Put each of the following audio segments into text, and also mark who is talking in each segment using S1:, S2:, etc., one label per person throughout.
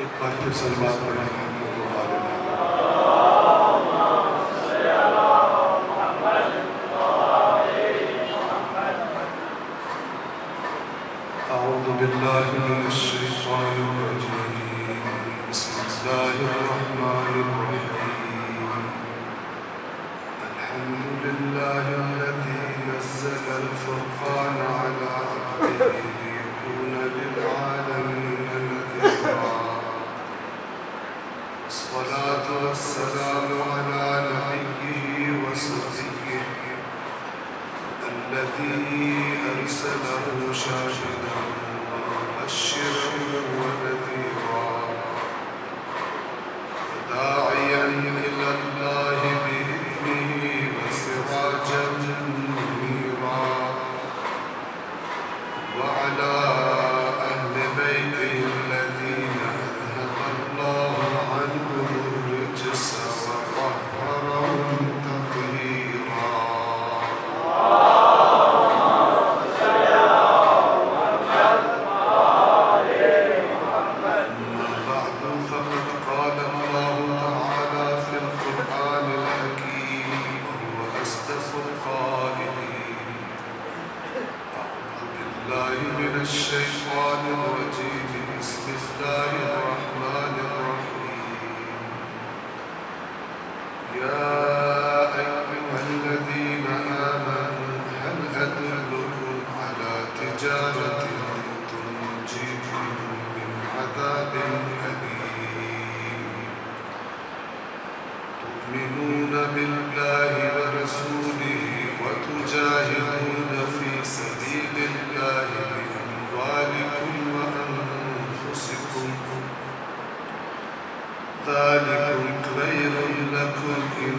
S1: ایک بار پھر صلوات پڑھیں تو غالب ہے۔ اعوذ باللہ من الشیطان الرجیم، بسم اللہ الرحمن الرحیم۔ الحمد للہ الذی نزل الفرقان علی عبده لیکون للعالمین نذیرا۔ الصلاة والسلام على نبيه وصفيه الذي أرسله شاهدا ومبشرا ونذيرا وداعيا إلى الله بإذنه وسراجا منيرا وعلى أهل بيته الذين أذهب الله عنهم الرجس وطهرهم تطهيرا۔ أما بعد فقد قال الله تعالى في القرآن الحكيم وهو أصدق القائلين: أعوذ بالله من الشيطان الرجيم، بسم الله الرحمن الرحيم۔ يا أيها الذين آمنوا هل أدلكم على تجارة تنجيكم من عذاب أليم؟ تؤمنون بالله ورسوله وتجاهدون في سبيل الله بأموالكم وأنفسكم، ذلكم خير لكم إن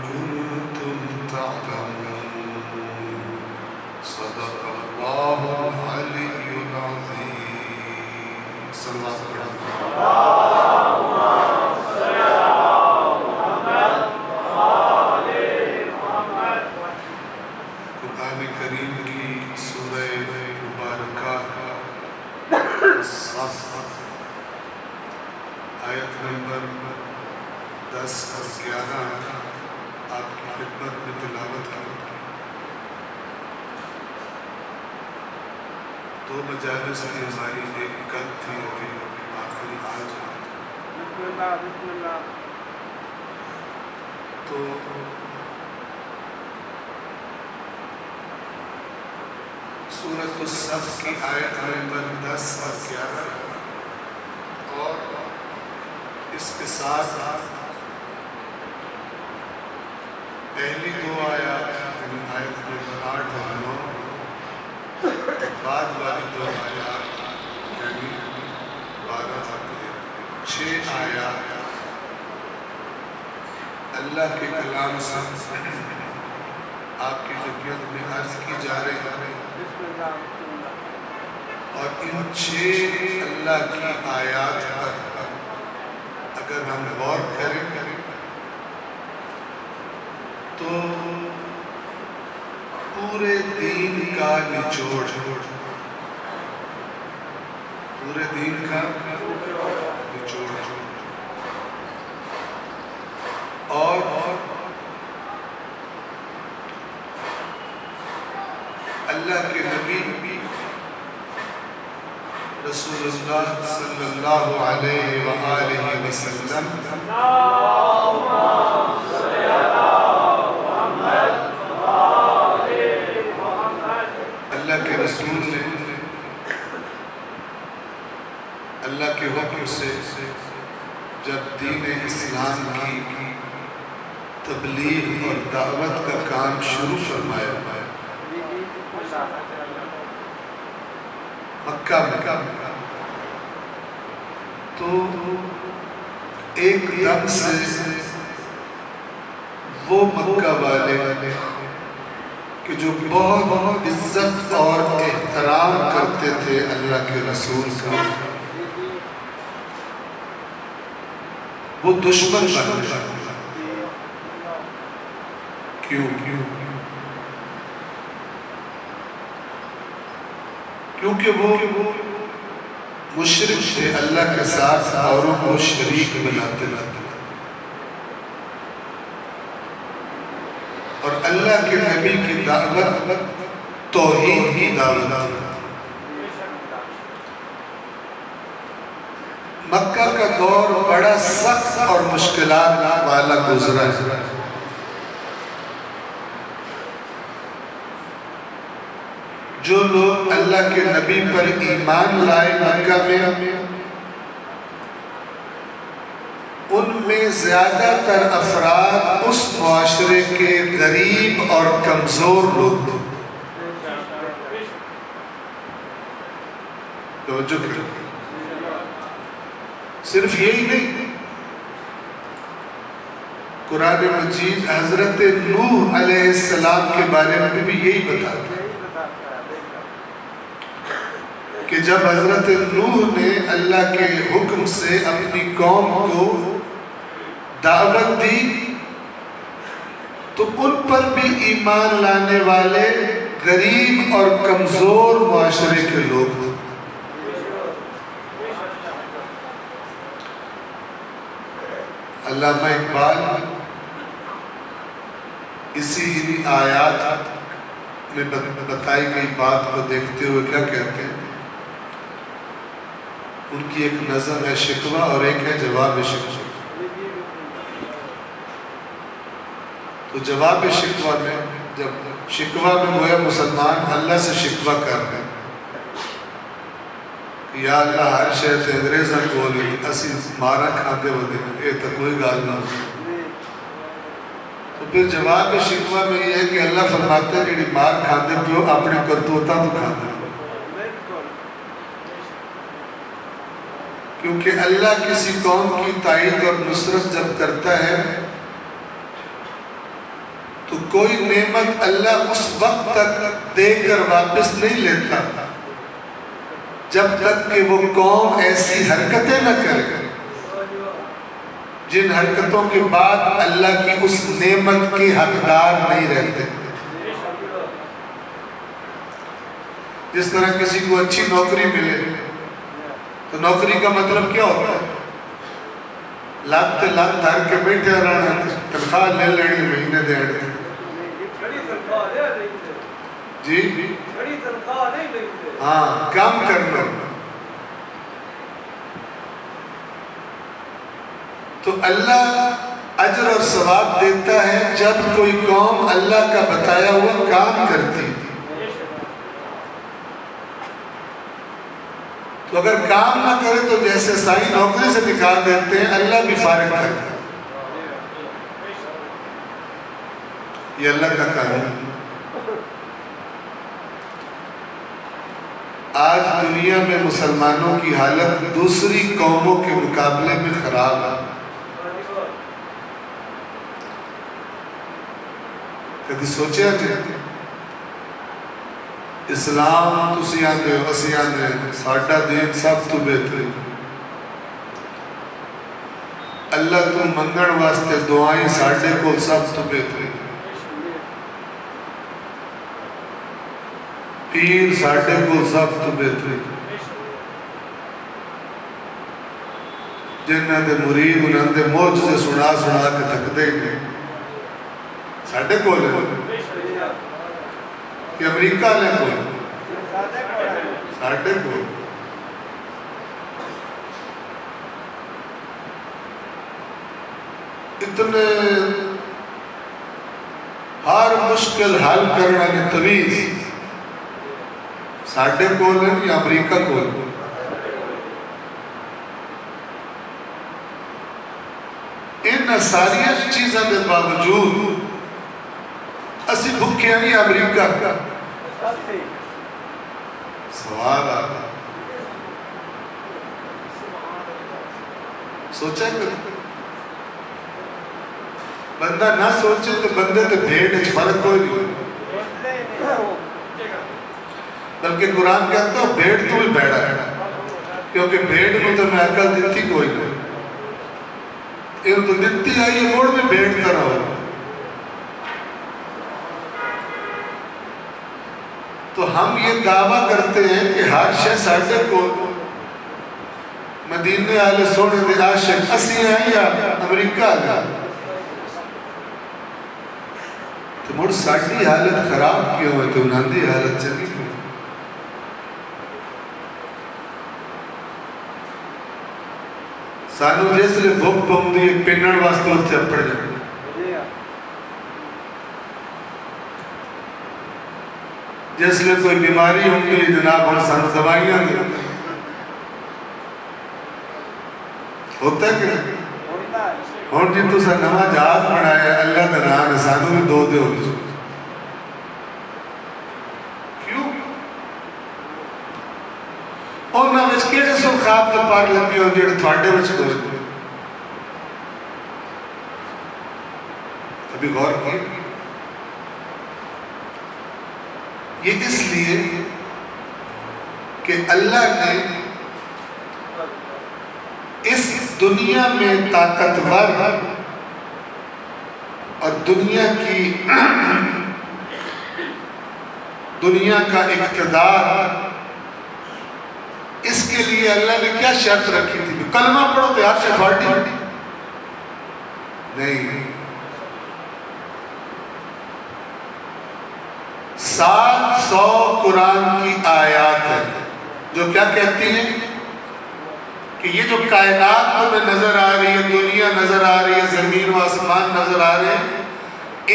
S1: كنتم تعلمون۔ صدق الله العلي العظيم۔ صلى الله عليه وسلم۔ قرآن کریم کی سورہ مبارکہ صافات آیت نمبر 10 اور 11 آپ کی خدمت میں تلاوت کی۔ دو مجالس کی ہماری، ایک کل تھی اور ایک آخری آج ہے۔
S2: بسم اللہ بسم اللہ۔
S1: تو سورۃ الصف کی آیت نمبر 10 اور 11 اور اس کے ساتھ پہلی دو آیات یعنی آیت نمبر 8 اور 9، بعد والی دو آیات یعنی 12 اور 13، 6 آیات اللہ کے کلام سے آپ کی خدمت میں عرض کی جا رہی ہے،
S2: بسم اللہ بسم اللہ۔
S1: اور ان 6 اللہ کی آیات پر اگر ہم غور کریں تو پورے دین کا نچوڑ، پورے دین کا نچوڑ اور اللہ کے نبی رسول اللہ صلی اللہ علیہ وآلہ وسلم اللہ کے رسول نے اللہ کے حکم سے جب دین اسلام کی تبلیغ اور دعوت کا کام شروع فرمایا
S2: جی جی بسم اللہ۔
S1: مکہ میں، تو ایک دم سے وہ مکہ والے کہ جو بہت عزت اور احترام کرتے تھے اللہ کے رسول کا، وہ دشمن بن گئے۔ کیوں؟ کیونکہ وہ مشرک تھے، اللہ کے ساتھ اوروں کو شریک بناتے تھے، اور اللہ کے نبی کی دعوت توحید کی دعوت تھی۔ مکہ کا دور بڑا سخت اور مشکلات والا گزرا ہے۔ جو لوگ اللہ کے نبی پر ایمان لائے مکہ میں، ان میں زیادہ تر افراد اس معاشرے کے غریب اور کمزور لوگ تھے۔ توجہ کریں، صرف یہی نہیں، قرآن مجید حضرت نوح علیہ السلام کے بارے میں بھی یہی بتاتا ہے کہ جب حضرت نوح نے اللہ کے حکم سے اپنی قوم کو دعوت دی تو ان پر بھی ایمان لانے والے غریب اور کمزور معاشرے کے لوگ تھے۔ علامہ اقبال اسی آیات میں بتائی گئی بات کو دیکھتے ہوئے کیا کہتے ہیں؟ ان کی ایک نظم ہے شکوہ اور ایک ہے جواب شکوہ۔ تو جواب شکوہ میں، جب شکوہ میں گویا مسلمان اللہ سے شکوہ کر رہے ہیں، یا اللہ ہر شہر سے انگریزاں بولے اسی مارا کھاتے ہوتے ہیں، یہ تو کوئی گال نہ ہو۔ تو پھر جواب شکوہ میں یہ ہے کہ اللہ فرماتا ہے جڑی مار کھاتے پیو اپنے کرتوتاں تو کھاتے ہو، کیونکہ اللہ کسی قوم کی تائید اور نصرت جب کرتا ہے تو کوئی نعمت اللہ اس وقت تک دے کر واپس نہیں لیتا جب تک کہ وہ قوم ایسی حرکتیں نہ کرے جن حرکتوں کے بعد اللہ کی اس نعمت کے حقدار نہیں رہتے۔ جس طرح کسی کو اچھی نوکری ملے تو نوکری کا مطلب کیا ہوتا ہے؟ لاکھ دھر کے بیٹھے رہنا، تنخواہ لے لینی مہینے دیڑھ جی ہاں کام کرنا۔ تو اللہ اجر اور ثواب دیتا ہے جب کوئی قوم اللہ کا بتایا ہوا کام کرتی ہے۔ تو اگر کام نہ کرے تو جیسے سائی نوکری سے نکال دیتے ہیں، اللہ بھی فارغ کرتا ہے۔ یہ اللہ کا قانون۔ آج دنیا میں مسلمانوں کی حالت دوسری قوموں کے مقابلے میں خراب ہے۔ کبھی سوچیا کہ اسلام تسی آندے ہو اسی آندے ساڈا دین سب تو بہترین، اللہ تو منگن واسطے دعائیں ساڈے کو سب تو بہترین، پیر ساڈے کو سب تو بہترین، جنہاں دے مرید انہاں دے معجزے سنا سنا کے تھکدے نہیں، ساڈے کو لے کہ امریکہ لے کو ساڈے کو۔ اتنے ہر مشکل حل کرنا کی تویز ساڈے کول ہے یا امریکہ کول؟ ان ساری چیزوں کے باوجود اسی بھکھے نہیں امریکہ کا سوال آ سوچا کر بندہ نہ سوچے تو بندے تو بھیڑ فرق کوئی نہیں، بلکہ قرآن کہتا ہے بھیڑ تو بھی بیڑا ہے، کیونکہ بھیڑ کو تو میں عقل دیتی کوئی نہیں، یہ تو دیتی آئی ہے موڑ میں بھیڑ طرح ہو۔ تو ہم یہ دعویٰ کرتے ہیں کہ ہر شے ساڈے کو، مدینے والے سونے دے عاشق اسی ہیں یا امریکہ والے؟ تو مڑ ساڈی حالت خراب کیوں ہے تو انہاں دی حالت چنگی کیوں؟ سانو جس لئے بھوک پاؤندی ایک پینن واسطے اتھے اپڑ جائے، جس لئے کوئی بیماری ہوندی ہے جناب ہم سانو دوائیاں دے ہوتا ہے کہ ہون جی تو سا نوا جہاز بنایا ہے اللہ دا نام ہے سانو بھی دو دے ہوگی کیوں؟ اور نہ وچ کیڑے سو خواب تے پار لگی ہو جڑے تھوڑے وچ کوئی ابھی غور کی یہ اس لیے کہ اللہ نے اس دنیا میں طاقتور اور دنیا کا اقتدار اس کے لیے اللہ نے کیا شرط رکھی تھی؟ کلمہ پڑھو تو آپ سے اتھارٹی نہیں، 700 قرآن کی آیات ہیں جو کیا کہتی ہیں کہ یہ جو کائنات تمہیں نظر آ رہی ہے، دنیا نظر آ رہی ہے، زمین و آسمان نظر آ رہے ہیں،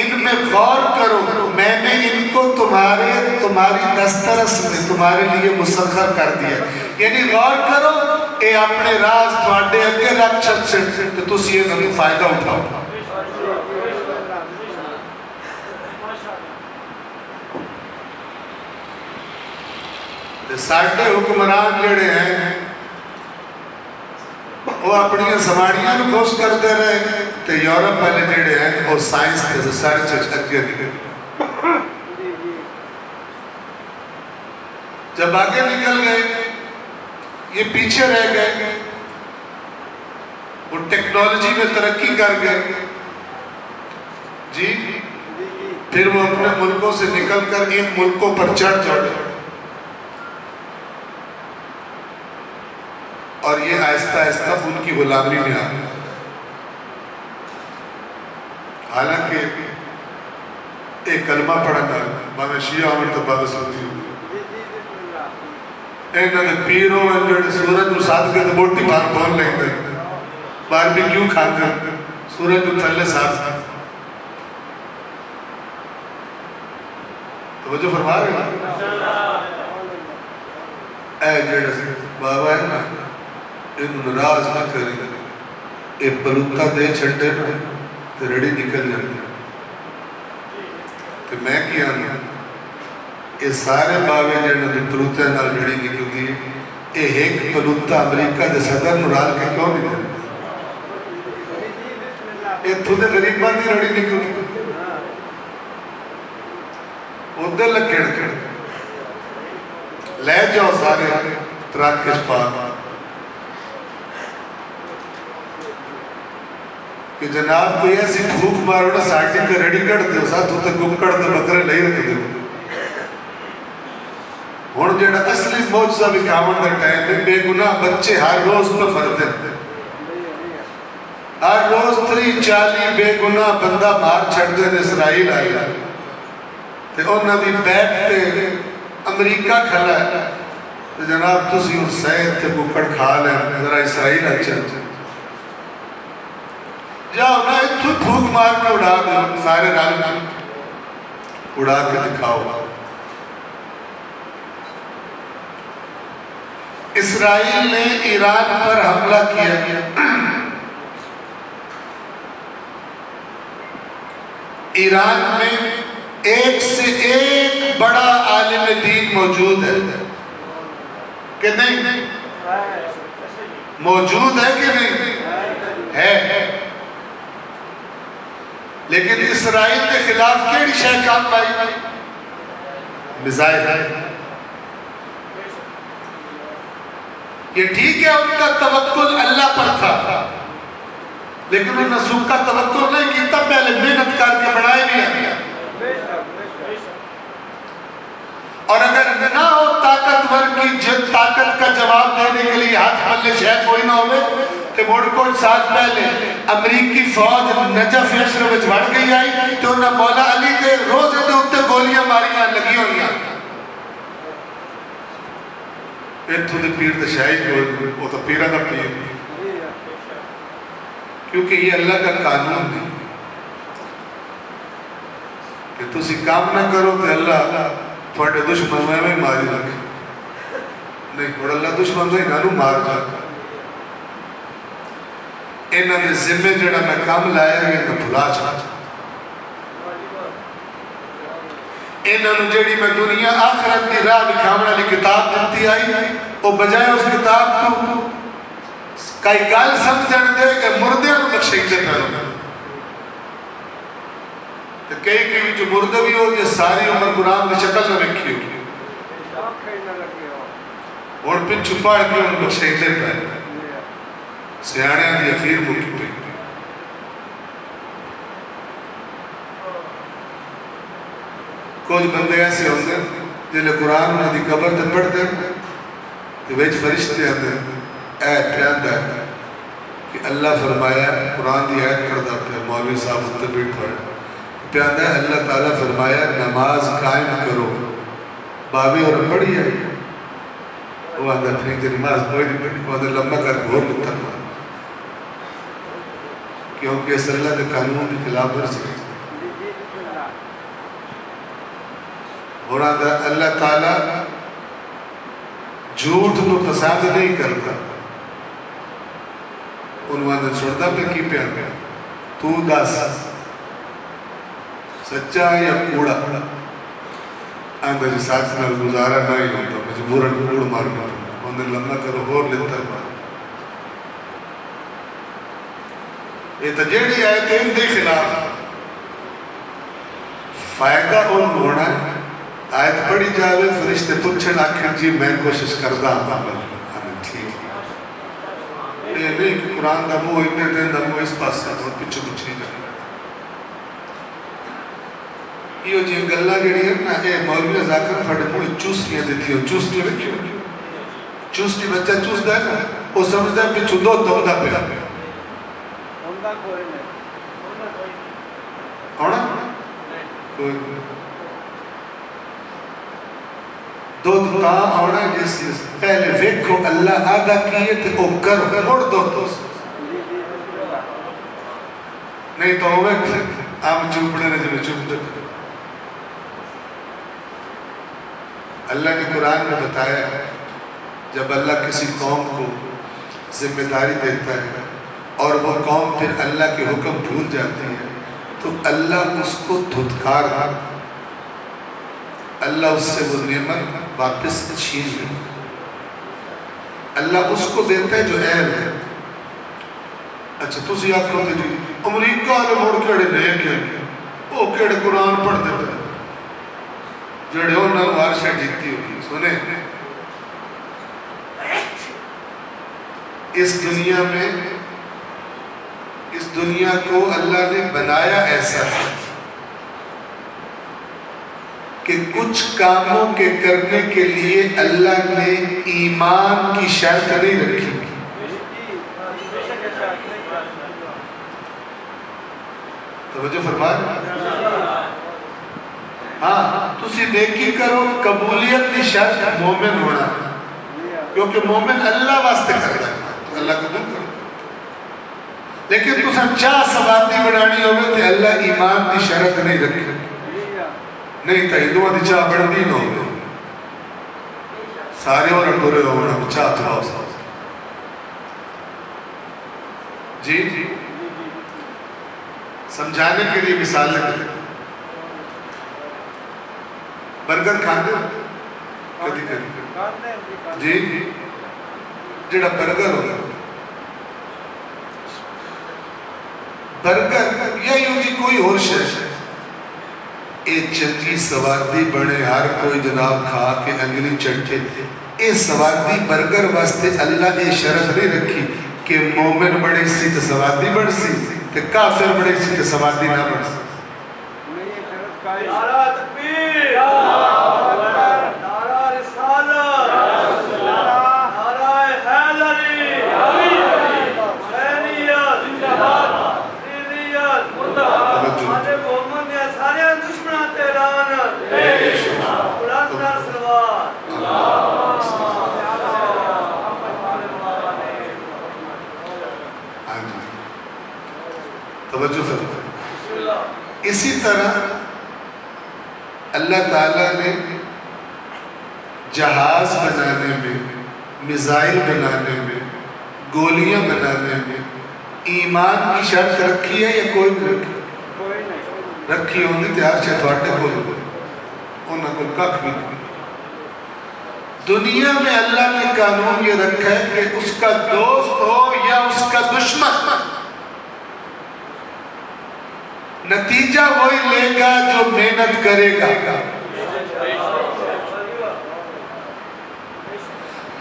S1: ان میں غور کرو، میں نے ان کو تمہاری دسترس میں تمہارے لیے مسخر کر دیا، یعنی غور کرو اے اپنے راز تھوڑے اگے رکھ چھتے تو تسی یہ نہ فائدہ اٹھاؤ۔ ساڑھے حکمران جڑے ہیں وہ اپنی سماڑیاں نو خوش کرتے رہے تو یورپ والے جڑے ہیں وہ سائنس تے ریسرچ اگے نکل جب آگے نکل گئے یہ پیچھے رہ گئے، وہ ٹیکنالوجی میں ترقی کر گئے جی، پھر وہ اپنے ملکوں سے نکل کر ان ملکوں پر چڑھ جاتے اور یہ آہستہ آہستہ ان کی غلامی میں آ گیا۔ حالانکہ ایک کلمہ پڑھنا باوے شیعہ عمر تو باوے سنی ہوئی انہوں نے پیروں انجوڑے سورج کو ساتھ کے بوٹی بار بول لیں گے بار بھی کیوں کھاتے ہیں سورج کو تھلے ساتھ توجہ فرما رہے ہیں اے جڑے بابا ہے نا ان نراز نہ کریں ایک بلوکہ دے چھڑے نا تو رڑی نکل جاتے تو میں کیا نا یہ سارے باوے جڑے دی پلوتے نال رڑی نکل دی یہ ایک پلوتہ امریکہ دے صدر نرال کے کیوں نہیں دے یہ تھوڑے غریبان دی رڑی نکل دی ادھر لکڑ کڑ لے جاؤ سارے تراک کے پاک کہ جناب کوئی ایسی بھوک مارو نا ساٹھی کے ریڈی کر دے ساتھ ہوتے گم کر دے بکرے نہیں رکھ دے ہون جیڑا اصلی موجزہ بھی کامن در ٹائم میں بے گناہ بچے ہر روز پر مرتے ہیں ہر روز 3-4 بے گناہ بندہ مار چھڑ دے اسرائیل آئی تے انہوں نے بیٹھ تے امریکہ کھلا ہے تو جناب تسی ان سید تے بکڑ کھا لیں ذرا اسرائیل اچھا جاؤ نا اتھو پھوک مار کے اڑا دے سارے رنگ اڑا کے دکھاؤ۔ اسرائیل نے ایران پر حملہ کیا، ایران میں ایک سے ایک بڑا عالم دین موجود ہے کہ نہیں؟ موجود ہے کہ نہیں؟ ہے لیکن اسرائیل کے خلاف کیڑی شے کام پائی؟ میزائل۔ یہ ٹھیک ہے ان کا توکل اللہ پر تھا لیکن انہوں نے سوکھ کا توکل نہیں کی، تب پہلے محنت کر کے بڑھائے نہیں آیا اور اگر نہ ہو طاقتور کی طاقت کا جواب دینے کے لیے ہاتھ پلے شاید کوئی نہ ہوئے تو مڑ کوئی سال پہلے امریکی فوج نجف عشر وچ بڑھ گئی آئی تو انہاں مولا علی دے روزے دے اوتے گولیاں ماریاں لگی ہوئی ہیں. اتھوں دے پیر تے شاہی وہ تو پیرا دا پیر کیونکہ یہ اللہ کا قانون ہے کہ تسی کام نہ کرو تو اللہ تھوڑے دشمن میں ماری رکھے نہیں اور اللہ دشمن میں انہوں مار جاتا. انہوں نے ذمہ جڑا میں کام لایا ہے انہوں بھلا چاہتا. انہوں نے جڑی میں دنیا آخرت کی راہ دکھاونے والی کتاب دیتی آئی وہ بجائے اس کتاب تو کئی گال سمجھن دے کہ مردے کو بخشیدے پہلو تو کئی جو مردے بھی ہو یہ ساری عمر قرآن کی شکل نہ رکھی ہوگی اور پھر چھپا کے ان بخشیدے پہلو سیانے دی اخیر ملکی پہ کچھ بندے ایسے ہوتے ہیں جنہیں قرآن انہوں دی قبر تے پڑھتے ہیں تو بیچ فرشتے آتے ہیں اے پیاندہ ہے کہ اللہ فرمایا قرآن دی آیت کردہ پہ مولوی صاحب اتنے بیٹھ پڑھے پیاندہ ہے اللہ تعالیٰ فرمایا نماز قائم کرو بابی اور پڑھی ہے وہ آدھا پھر نماز کوئی نہیں پڑھی وہ آدھا لمبا کر گھور لکھتا ہے کیونکہ اس اللہ کے قانون کے خلاف ورزی ہے. اور اللہ تعالیٰ جھوٹ تو پسند نہیں کرتا انہوں نے چھوڑتا پہ کی پیار گیا تو دس سچا یا کوڑا اندر ساتھ میں گزارا نہ ہی ہوتا مجبوراً کوڑ مارنا انہیں لمبا کرو اور لتر مار یہ تجیڑی آیتیں ان دے خلاف فائدہ ان ہونا ہے آیت پڑھی جاوے فرشتے پوچھن آخر جی میں کوشش کردا ہاں ٹھیک یہ نہیں کہ قرآن دا منہ اتنے دن دا منہ اس پاس سے اور پیچھے کچھ نہیں جانا یہ جی گلہ جڑی ہے نا اے مولوی ذاکر پھڑے منہ چوسٹیاں دیتی ہو چوسٹی میں کیوں چوسٹی بچہ چوس دا ہے نا وہ سمجھتا ہے پیچھو دو دا پہ ہونا کوئی دو تا ہونا جس پہلے ویکھو اللہ آدھا کیے تھے او کر موڑ دو نہیں تو ہوئے آم چوپڑے نے جنہیں چوپ دے اللہ نے قرآن میں بتایا جب اللہ کسی قوم کو ذمہ داری دیتا ہے اور وہ قوم پھر اللہ کے حکم بھول جاتی ہے تو اللہ اس کو دھتکار اللہ اس سے وہ نعمت واپس چھین لے اللہ اس کو دیتا ہے جو عیب ہے. اچھا تو سی آپ کہتے جی امریکہ نے موڑ کیڑے نئے کیا وہ کیڑے قرآن پڑھ دیتا ہے جڑے ہونا وارشہ جیتی ہوگی سنے اس دنیا کو اللہ نے بنایا ایسا ہے کہ کچھ کاموں کے کرنے کے لیے اللہ نے ایمان کی شرط نہیں رکھی توجہ فرمائے ہاں تسی نیکی کرو قبولیت کی شرط مومن ہونا کیونکہ مومن اللہ واسطے کرتا ہے تو اللہ قبول کرو لیکن تو سچا سوادی بنانی ہوگا تو اللہ ایمان کی شرط نہیں رکھے نہیں تھا ہندوان دی چاہ بڑھتی نہ ہوگا سارے اور اٹھورے ہوگا چاہ تو آؤ سا جی سمجھانے کے لیے مثال لگے برگر کھاندے کدی کدی جی جڑا برگر ہوگا برگر یا یوں جی کوئی اور شے اے چنگی سوادی بنے ہر کوئی جناب کھا کے انگلی چڑھے اے سوادی برگر واسطے اللہ نے شرط نہیں رکھی کہ مومن بڑے سی تو سوادی بڑھ سی کہ کافر بڑے سی تو سوادی نہ بڑھ سی ہاں جی توجہ فرمائیں. اسی طرح اللہ تعالیٰ نے جہاز بنانے میں، میزائل بنانے میں، گولیاں بنانے میں ایمان کی شرط رکھی ہے یا کوئی نہیں رکھی؟
S2: کوئی نہیں.
S1: رکھی ہوندی تیار سے تھوڑے کو انہوں کو کک بھی نہیں. دنیا میں اللہ نے قانون یہ رکھا ہے کہ اس کا دوست ہو یا اس کا دشمن، نتیجہ وہی لے گا جو محنت کرے گا.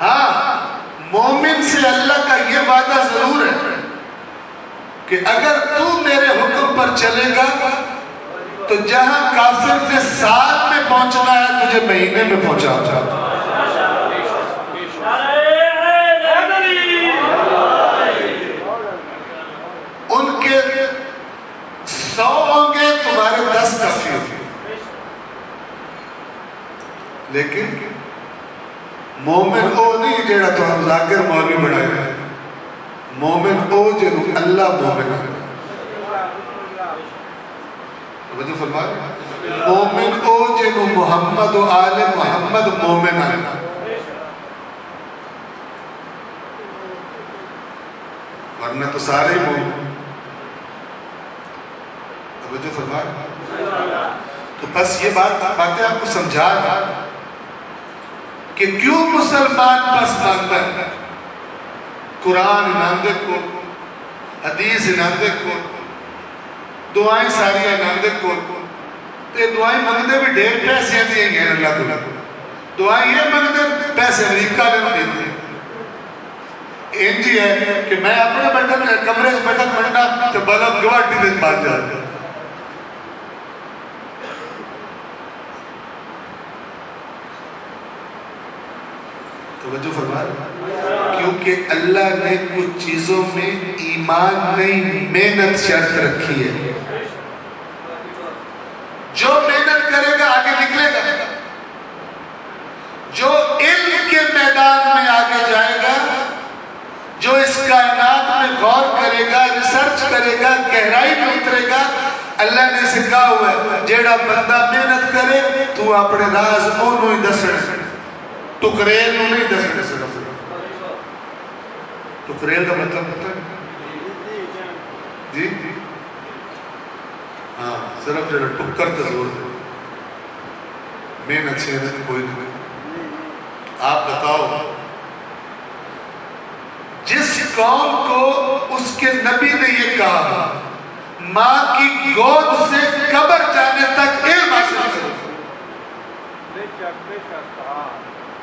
S1: ہاں مومن سے اللہ کا یہ وعدہ ضرور ہے کہ اگر تو میرے حکم پر چلے گا تو جہاں کافر نے سال میں پہنچنا ہے تجھے مہینے میں پہنچا جا. ان کے 100 ہوں گے تمہارے 10 کافی ہوں گے. لیکن مومن او نہیں جیڑا تو ہم ذاکر مولوی بڑھائے ہیں. مومن او جنو اللہ مومن ہے. توجہ فرمائے. مومن او جنو محمد و آل محمد مومن ہے. ورنہ تو سارے ہی مومن. توجہ فرمائے. تو بس یہ باتیں آپ کو سمجھا رہا کہ کیوں مسلمان پس مانتا ہے. قرآن اناندے کو، حدیث اناندے کو، دعائیں ساری اناندے کو. یہ دعائیں منگتے بھی ڈھیر پیسے دیں گے اللہ کو. دعائیں یہ منگتے پیسے امریکہ نے دیتے ہیں. انجی ہے کہ میں اپنے بٹن کمرے سے بٹن بننا تو بلب گواٹی دن بات جاتا ہے. توجہ فرما رہے. کیونکہ اللہ نے کچھ چیزوں میں ایمان نہیں محنت شرط رکھی ہے. جو محنت کرے گا آگے نکلے گا. جو علم کے میدان میں آگے جائے گا، جو اس کائنات میں غور کرے گا، ریسرچ کرے گا، گہرائی میں اترے گا. اللہ نے اسے کہا ہوا ہے جیڑا بندہ محنت کرے تو اپنے راز انہوں ہی دسنے. ٹکریل نو نہیں دسنے. صرف ٹکریل کا مطلب پتہ ہے جی؟ ہاں صرف جڑا ٹکر تے زور دے. محنت سے کوئی نہیں. آپ بتاؤ جس قوم کو اس کے نبی نے یہ کہا ماں کی گود سے قبر جانے تک علم حاصل کرو،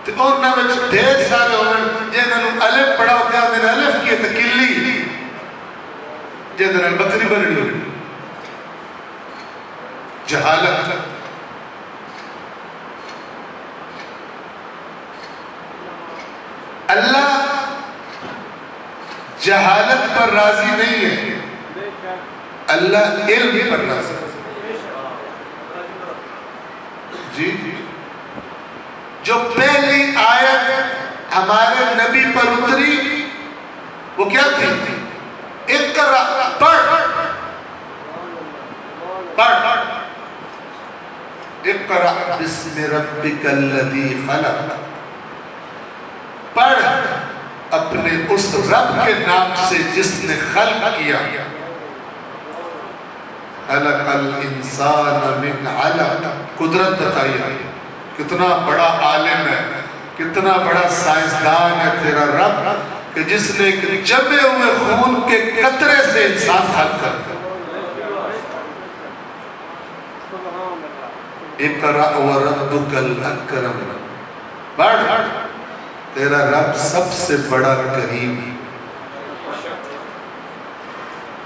S1: تو انہوں نے ڈھیر سارے ہوئے جنہوں الف پڑھا ہوتا ہے انہوں نے الف کی تکلی جنہوں نے بکری بنی ہوئی. جہالت. اللہ جہالت پر راضی نہیں ہے، اللہ علم پر راضی ہے. جی جو پہلی آیت ہمارے نبی پر اتری وہ کیا تھی؟ اقرأ، پڑھ پڑھ. اقرأ بسم ربک الذی خلق. پڑھ اپنے اس رب کے نام سے جس نے خلق کیا. خلق الانسان من علق. قدرت بتائی کتنا بڑا عالم ہے، کتنا بڑا سائنسدان ہے تیرا رب کہ جس نے ایک جمے ہوئے خون کے قطرے سے انسان خلق کر. اقرأ وربک الاکرم. پڑھ تیرا رب سب سے بڑا کریم ہے.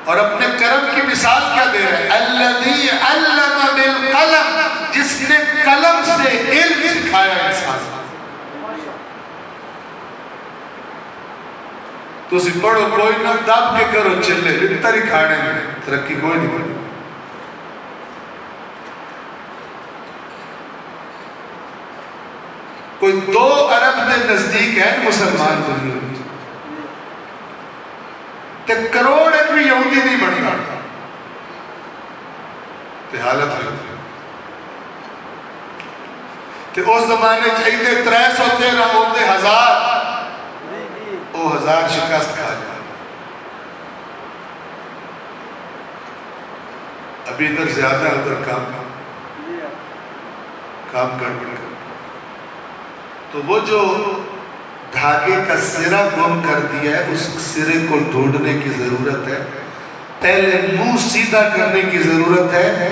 S1: اور اپنے کرم کی مثال کیا دے رہے ہیں؟ الذی علم بالقلم. جس نے قلم سے علم سکھایا انسان. تو اسی پڑھو کوئی نہ دب کے کرو چلے بہتر ہی کھانے میں ترقی کوئی نہیں کرو. کوئی 2 ارب کے نزدیک ہے مسلمان دنیا میں. تے کروڑ ایک بھی یہودی نہیں بننا تے حالت ہوئی تے اس زمانے چاہیے 313 ہوتے 1000 وہ 1000 شکست کھا جائے. ابھی ادھر زیادہ ادھر کام کر تو وہ جو دھاگے کا سرا گم کر دیا ہے اس سرے کو ڈھونڈنے کی ضرورت ہے. پہلے منہ سیدھا کرنے کی ضرورت ہے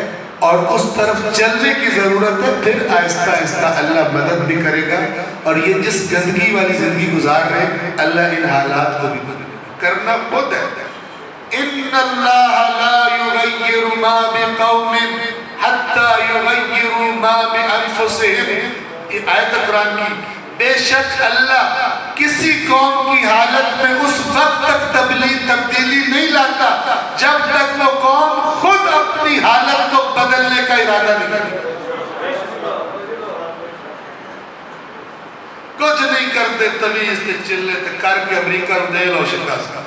S1: اور اس طرف چلنے کی ضرورت ہے. پھر آہستہ آہستہ اللہ مدد بھی کرے گا. اور یہ جس گندگی والی زندگی گزار رہے ہیں اللہ ان حالات کو بھی مدد کرنا خود ہے. ان اللہ لا یغیر ما بقوم حتی یغیروا ما بانفسہم. یہ آیت قرآن کی. بے شک اللہ کسی قوم کی حالت میں اس وقت تک تبدیلی نہیں لاتا جب تک وہ قوم خود اپنی حالت کو بدلنے کا ارادہ نہیں کرتی. کچھ نہیں کرتے تمیز تے چلے تے کر کے امریکہ دے لو شکست.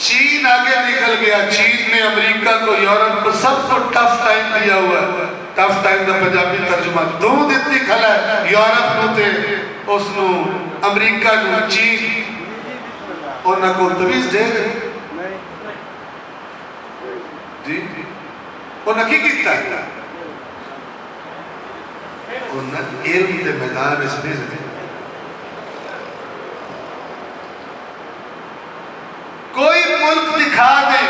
S1: چین آگے نکل گیا. چین نے امریکہ کو یورپ کو سب کو ٹف ٹائم دیا ہوا ہے. ٹف ٹائم دا پنجابی ترجمہ دوں دیتی کھلا ہے یورپ نو تے اس نو امریکہ نو چین انہاں کو تمیز دے گئے جی. انہاں کی کیتا ہے انہاں علم دے میدان اس میں سے کوئی ملک دکھا دے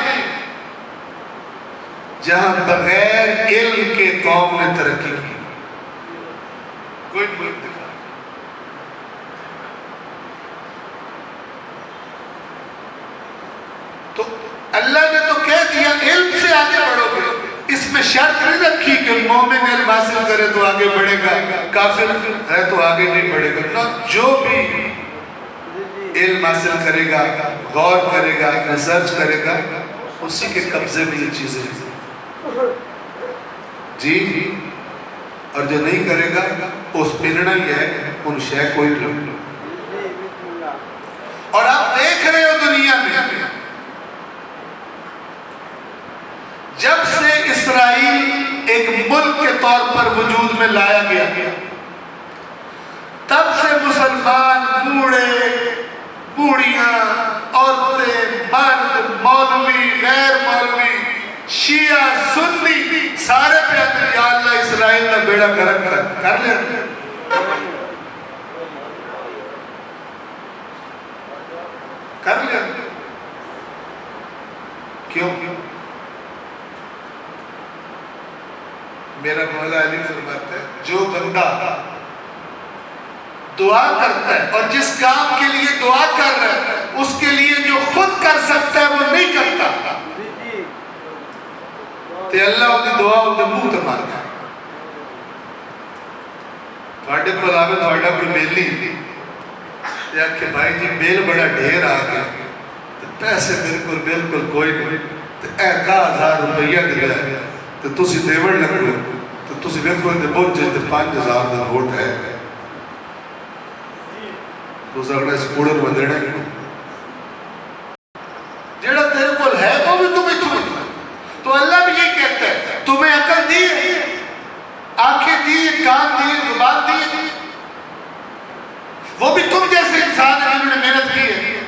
S1: جہاں بغیر علم کے قوم نے ترقی کی. کوئی ملک دکھا دے. تو اللہ نے تو کہہ دیا علم سے آگے بڑھو گے. اس میں شرط نہیں رکھی کہ مومن علم حاصل کرے تو آگے بڑھے گا, کافر ہے تو آگے نہیں بڑھے گا. نہ, جو بھی علم حاصل کرے گا, غور کرے گا, ریسرچ کرے گا, اسی کے قبضے میں یہ چیزیں جی. اور جو نہیں کرے گا اس پھرنا ہی ہے ان شے کوئی لوگ. اور آپ دیکھ رہے ہو دنیا میں جب سے اسرائیل ایک ملک کے طور پر وجود میں لایا گیا تب سے مسلمان بوڑھے بوڑھیاں عورتیں مرد مولوی غیر مولوی شیعہ سنی سارے پہ یا اللہ اسرائیل کا بیڑا گرک کر لیا. کر لیا. کیوں؟ میرا مولا علی فرماتا ہے جو بندہ دعا کرتا ہے اور جس کام کے لیے دعا کر رہا ہے اس کے لیے جو خود کر سکتا ہے وہ نہیں کرتا تے اللہ ان دعا ان منہ تے مارتا ہے. تھوڑے کو آوے تھوڑا کوئی بیلی یا کہ بھائی جی بیل بڑا ڈھیر آ گیا پیسے بالکل کوئی نہیں تے 1000 روپیہ دیا ہے تو تسی دیوڑ لگو تو تسی ویکھو تے بہت جے 5000 دا نوٹ ہے تو سکڑا اس کوڑر بدرنا ہے جیڑا تیرے کول ہے وہ بھی تمہیں چھوڑ. تو اللہ بھی یہ کہتا ہے تمہیں عقل دی آنکھیں دی کان دی زبان دی وہ بھی تم جیسے انسان ہیں جنہوں نے محنت کی ہے.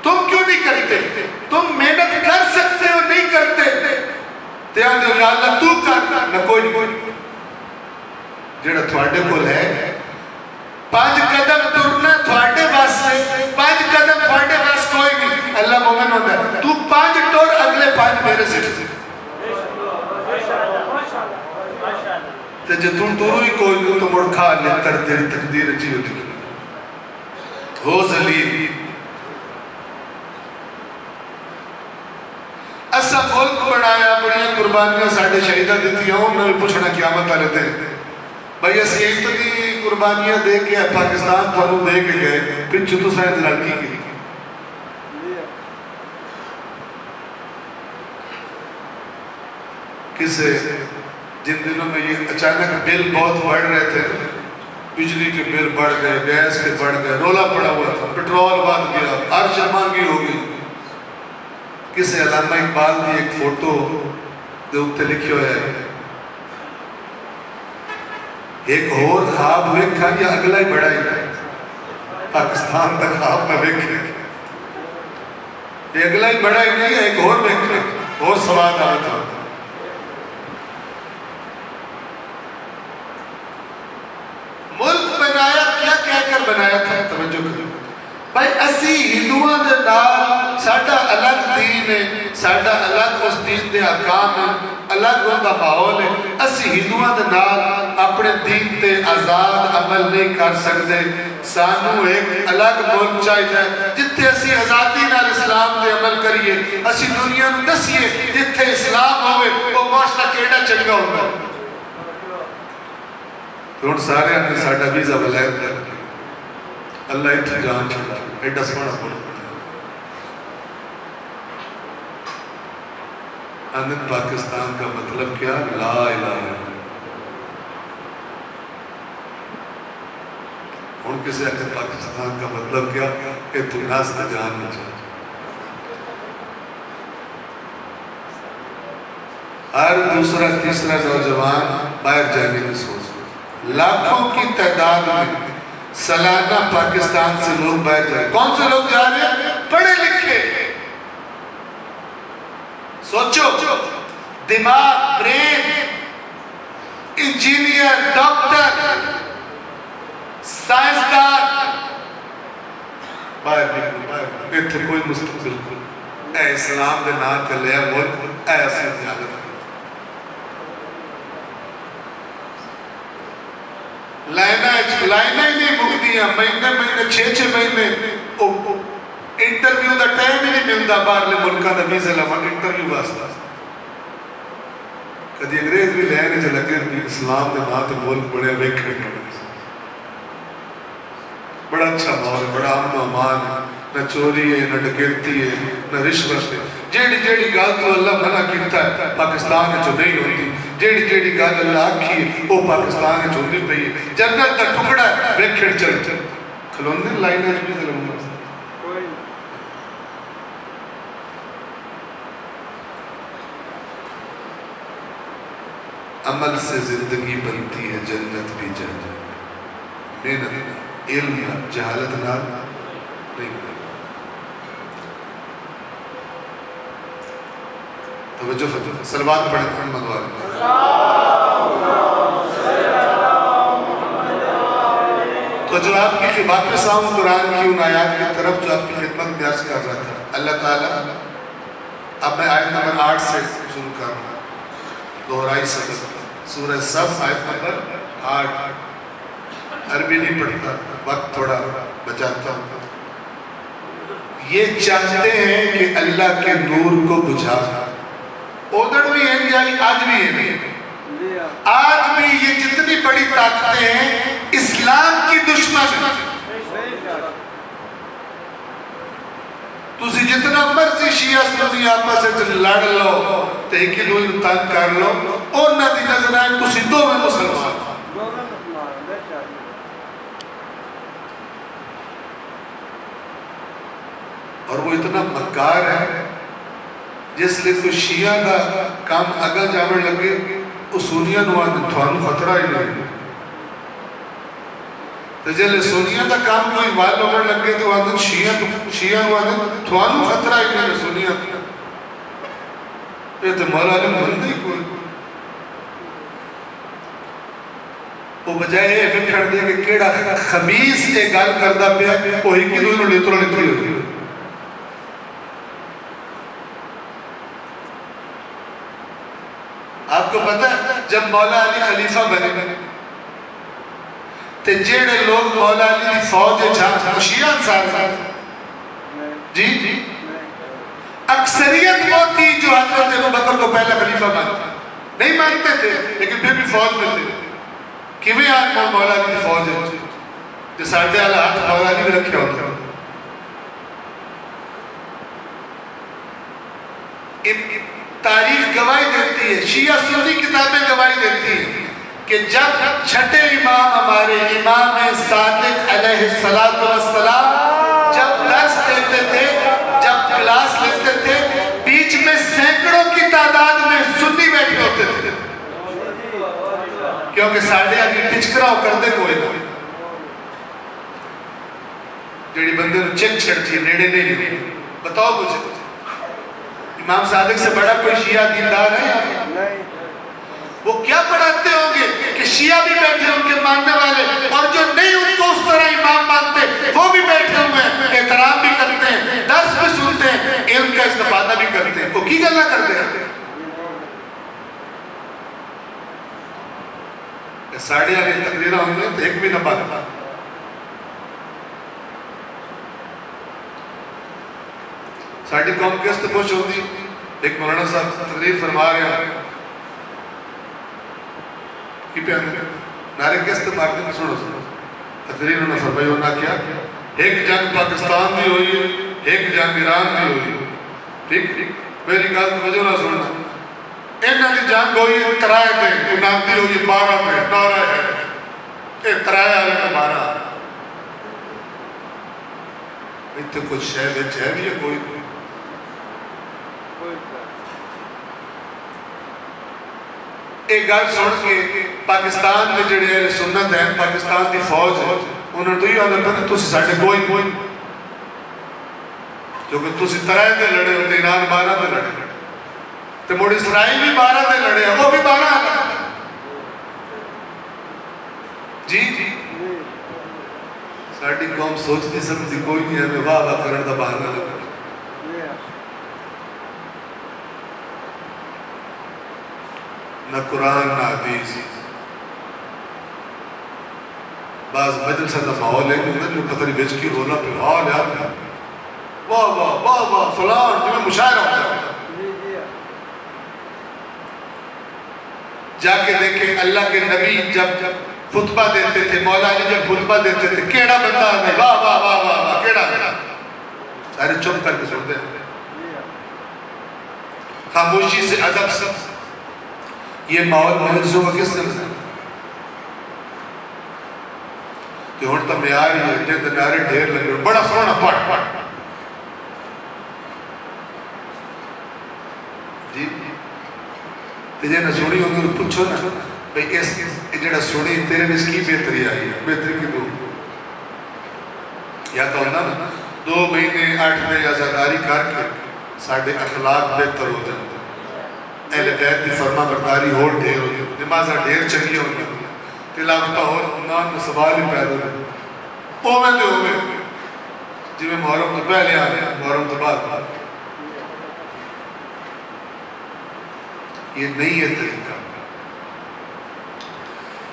S1: تم کیوں نہیں کرتے؟ تم محنت کر سکتے ہو نہیں کرتے تیار دے یا اللہ تو کر نہ کوئی نہیں. جیڑا تھوڑے کول ہے 5 قدم ترنا تھوڑے واسطے 5 قدم تھوڑے واسطے کوئی نہیں. اللہ مومن ہوتا ہے تو 5 ٹور اگلے 5 میرے سے تے جے تم تو ہی کوئی نہیں تو مڑ کھا لے کر تیری تقدیر اچھی ہوتی ہو ذلیل. ایسا ملک بڑھایا بڑی قربانیاں ساڑھے شہیدہ دیتی ہیں انہوں نے پوچھنا قیامت آ لیتے ہیں بھئی ایسی اتنی قربانیاں دے کے پاکستان تھانوں دے کے گئے پھر چھتو سائنس لڑکی کی کسے جن دنوں میں یہ اچانک بل بہت بڑھ رہے تھے بجلی کے بل بڑھ گئے، گیس کے بڑھ گئے، رولا پڑا ہوا تھا، پیٹرول بڑھ گیا، ہر شے مہنگی ہو گئی۔ کسے علامہ اقبال دی ایک فوٹو دے اوتے لکھی ہوئے ہے ایک اور خواب ویکھا یا اگلا ہی بڑا ہی ہے، پاکستان دا خواب میں ویکھے یہ اگلا ہی بڑا ہی نہیں ہے، ایک اور ویکھے اور سواد آتا ہے۔ ملک بنایا کیا کہہ کر بنایا تھا، توجہ کرو بھائی، اسی ہندوؤں دے نال ساڈا الگ دین ہے، ساڈا الگ اس دین دے احکام ہے، الگ ان کا ماحول ہے۔ اسی ہندوؤں دے نال اپنے دین تے آزاد عمل نہیں کر سکتے۔ سانو ایک الگ ملک چاہیے جتھے اسی آزادی نال اسلام دے عمل کریے، اسی دنیا نوں دسیے جتھے اسلام ہوئے وہ معاشرہ کیڑا چنگا ہوتا ہے۔ ہن سارے نے ساڈا ویزا ولائت کر کے اللہ اتنے جان چھڑا ایڈا سونا ملک آنند پاکستان کا مطلب کیا؟ لا الہ الا اللہ۔ ہن کسی آخر پاکستان کا مطلب کیا؟ کہ تو ناست جان نہ چھڑا۔ ہر دوسرا تیسرا نوجوان باہر جانے کی سوچ، لاکھوں کی تعداد میں سالانہ پاکستان سے لوگ باہر جائیں۔ کون سے لوگ جا رہے ہیں؟ پڑھے لکھے، سوچو، دماغ، برین، انجینئر، ڈاکٹر، سائنسدان، باہر نکلو، باہر اتنے کوئی مستقبل کو اے اسلام دے نام تے لیا ملک اے اصل زیادت لائنہ ہی نہیں مکدیاں، مہینے 6 مہینے انٹرویو دا ٹائم ہی نہیں ملتا باہرلے ملکاں دا ویزا لون انٹرویو واسطہ۔ کدی انگریز بھی لینے چ لگے اسلام دے نام تے ملک بڑے ویکھنے بڑا اچھا ماحول، بڑا امن و امان، نہ چوری ہے، نہ ڈکیتی ہے، نہ رشوت ہے۔ جیڑی گل تو اللہ منع کیتا ہے پاکستان جو نہیں ہوتی، جیڑی گل اللہ آکھی ہے وہ پاکستان جو ہوندی پئی ہے۔ جنت دا ٹکڑا ہے ویکھڑ چل کھلوندے لائناں وچ بھی ظلم عمل سے زندگی بنتی ہے، جنت بھی جنت، محنت، علم، جہالت نال نہیں بنتی۔ توجہ فتح سلوات پڑھیں محمد والے۔ تو جو آپ کی واپس آؤں قرآن کی ان آیات کی طرف جو آپ کی خدمت میں عرض کر رہا تھا، اللہ تعالیٰ، اب میں آیت نمبر 8 سے شروع کر رہا ہوں، دہرائی صدر سورہ صف آیت نمبر 8۔ عربی نہیں پڑھتا، وقت تھوڑا بچاتا ہوں۔ یہ چاہتے ہیں کہ اللہ کے نور کو بجھا، ادھر بھی ہیں جائے آج بھی ہیں، آج بھی یہ جتنی بڑی طاقتیں ہیں اسلام کی دشمن ہیں۔ تسی جتنا مرضی شیعہ سنی آپس سے لڑ لو تے ایک دوئی تنگ کر لو، اور نہ دی نظر آئے تسی دو میں مسلمان۔ اور وہ اتنا مکار ہے جس لئے کوئی شیعہ کا کام اگل جاوڑ لگے سنیاں نو آدھے تھوانو خطرہ ہی نہیں، تو جلے سنیاں کا کام کوئی وال ہوگڑ لگے تو آدھے شیعہ نو آدھے تھوانو خطرہ ہی نہیں سنیاں، یہ تو مولا علی مندی کوئی، وہ بجائے یہ فکر دے کہ کیڑا خبیث ایک گال کردہ پیا وہ ہی کی دوئی نو لیترو لیتری ہوئی۔ آپ کو پتہ ہے جب مولا علی خلیفہ بنے تے جیڑے لوگ مولا علی کی فوج جہاں شیعہ انصار جی اکثریت وہ تھی جو حضرت ابوبکر کو پہلا خلیفہ مانتے نہیں مانتے تھے لیکن پھر بھی فوج میں تھے۔ کیویں آج مولا علی کی فوج ہے جو ساڑھے اعلیٰ ہاتھ مولا علی بھی رکھے ہوتے ہیں۔ تاریخ گواہی دیتی ہے، شیعہ سنی کتابیں گواہی دیتی ہیں کہ جب چھٹے امام ہمارے امام صادق علیہ السلام جب درس دیتے تھے، جب کلاس لیتے تھے، بیچ میں سینکڑوں کی تعداد میں سنی بیٹھے ہوتے تھے، کیونکہ ساڑھے آگے ٹچکرا ہو کر دے کوئی نہ جیڑی بندے نو چک چھڑتی ہے نیڑے نہیں ہوئی. بتاؤ مجھے امام صادق سے بڑا کوئی شیعہ دیندار ہے؟ وہ کیا پڑھاتے ہوں گے کہ شیعہ بھی بیٹھے ان کے ماننے والے، اور جو نہیں ان کو اس طرح امام مانتے وہ بھی بیٹھے ہوئے ہیں، احترام بھی کرتے ہیں، درس بھی سنتے ہیں، علم کا استفادہ بھی کرتے ہیں. وہ کی گلا کرتے ہیں؟ ساڑھے آگے تقریرہ ہوں گے تو ایک بھی نہ بات. ساڑھی قوم کے اس پوچھ ہوتی، ایک مولانا صاحب تقریر فرما رہے ہیں کی پیانے نعرے کے استعمال دیں سنو تقریر انہوں نے فرمائی ہونا کیا، ایک جنگ پاکستان بھی ہوئی ایک جنگ ایران بھی ہوئی. ٹھیک میری گل توجہ نہ سننا، انہاں دی جنگ ہوئی ترائے دے اناتی ہوئی 12 میں نعرہ ہے اے ترائے آلے کا 12 اتنے کچھ شہر ہے بھی ہے کوئی ایک گل سن کے پاکستان میں جڑے اہل سنت ہیں، پاکستان کی فوج ہے، انہوں نے تو یہ آدھا پہنے تُسی ساڑھے کوئی جو کہ تُسی ترائے دے لڑے ہوتے ایران 12 دے لڑے تو موڑ اسرائیل بھی 12 دے لڑے ہیں، وہ بھی 12 آتا جی ساڑھی قوم سوچتی سمجھتی کوئی نہیں ہے، میں واہ کرنے دا بہانہ لگا نہ قرآن نہ حدیث. بعض مجلسہ دا ماحول ہے جو پتری بیچ کی رونا پہ حال یار واہ واہ واہ واہ فلان جو میں مشاعرہ ہوتا ہے. جا کے دیکھیں اللہ کے نبی جب خطبہ دیتے تھے، مولا علی جب خطبہ دیتے تھے، کیڑا بندہ آنے واہ واہ واہ واہ واہ کیڑا بندہ سارے چپ کر کے سنتے ہیں، خاموشی سے ادب سے. یہ ماحول مجلسوں کا کس طرح سے کہ ہون تا میاری ہے جن نعرے ڈھیر لگے بڑا سونا پڑھ جی تجھے نہ سنی ہوگی اور پوچھو نا بھئی اس جڑا سنی تیرے میں اس کی بہتری آئی ہے، بہتری کی دو یا تو ہونا نا 2 مہینے 8 دن عزاداری کر کے ساڑھے اخلاق بہتر ہو جاتے، اہل بیت کی فرما برداری ہو ڈھیر ہو جاتی، نمازہ ڈھیر چنگی ہو جاتی، تلاوتہ ہو ایمان میں سوال ہی پیدا ہو جاتی. اوہ دے ہوئے جی میں محرم تو پہلے آ گیا محرم تو بعد یہ نہیں ہے طریقہ.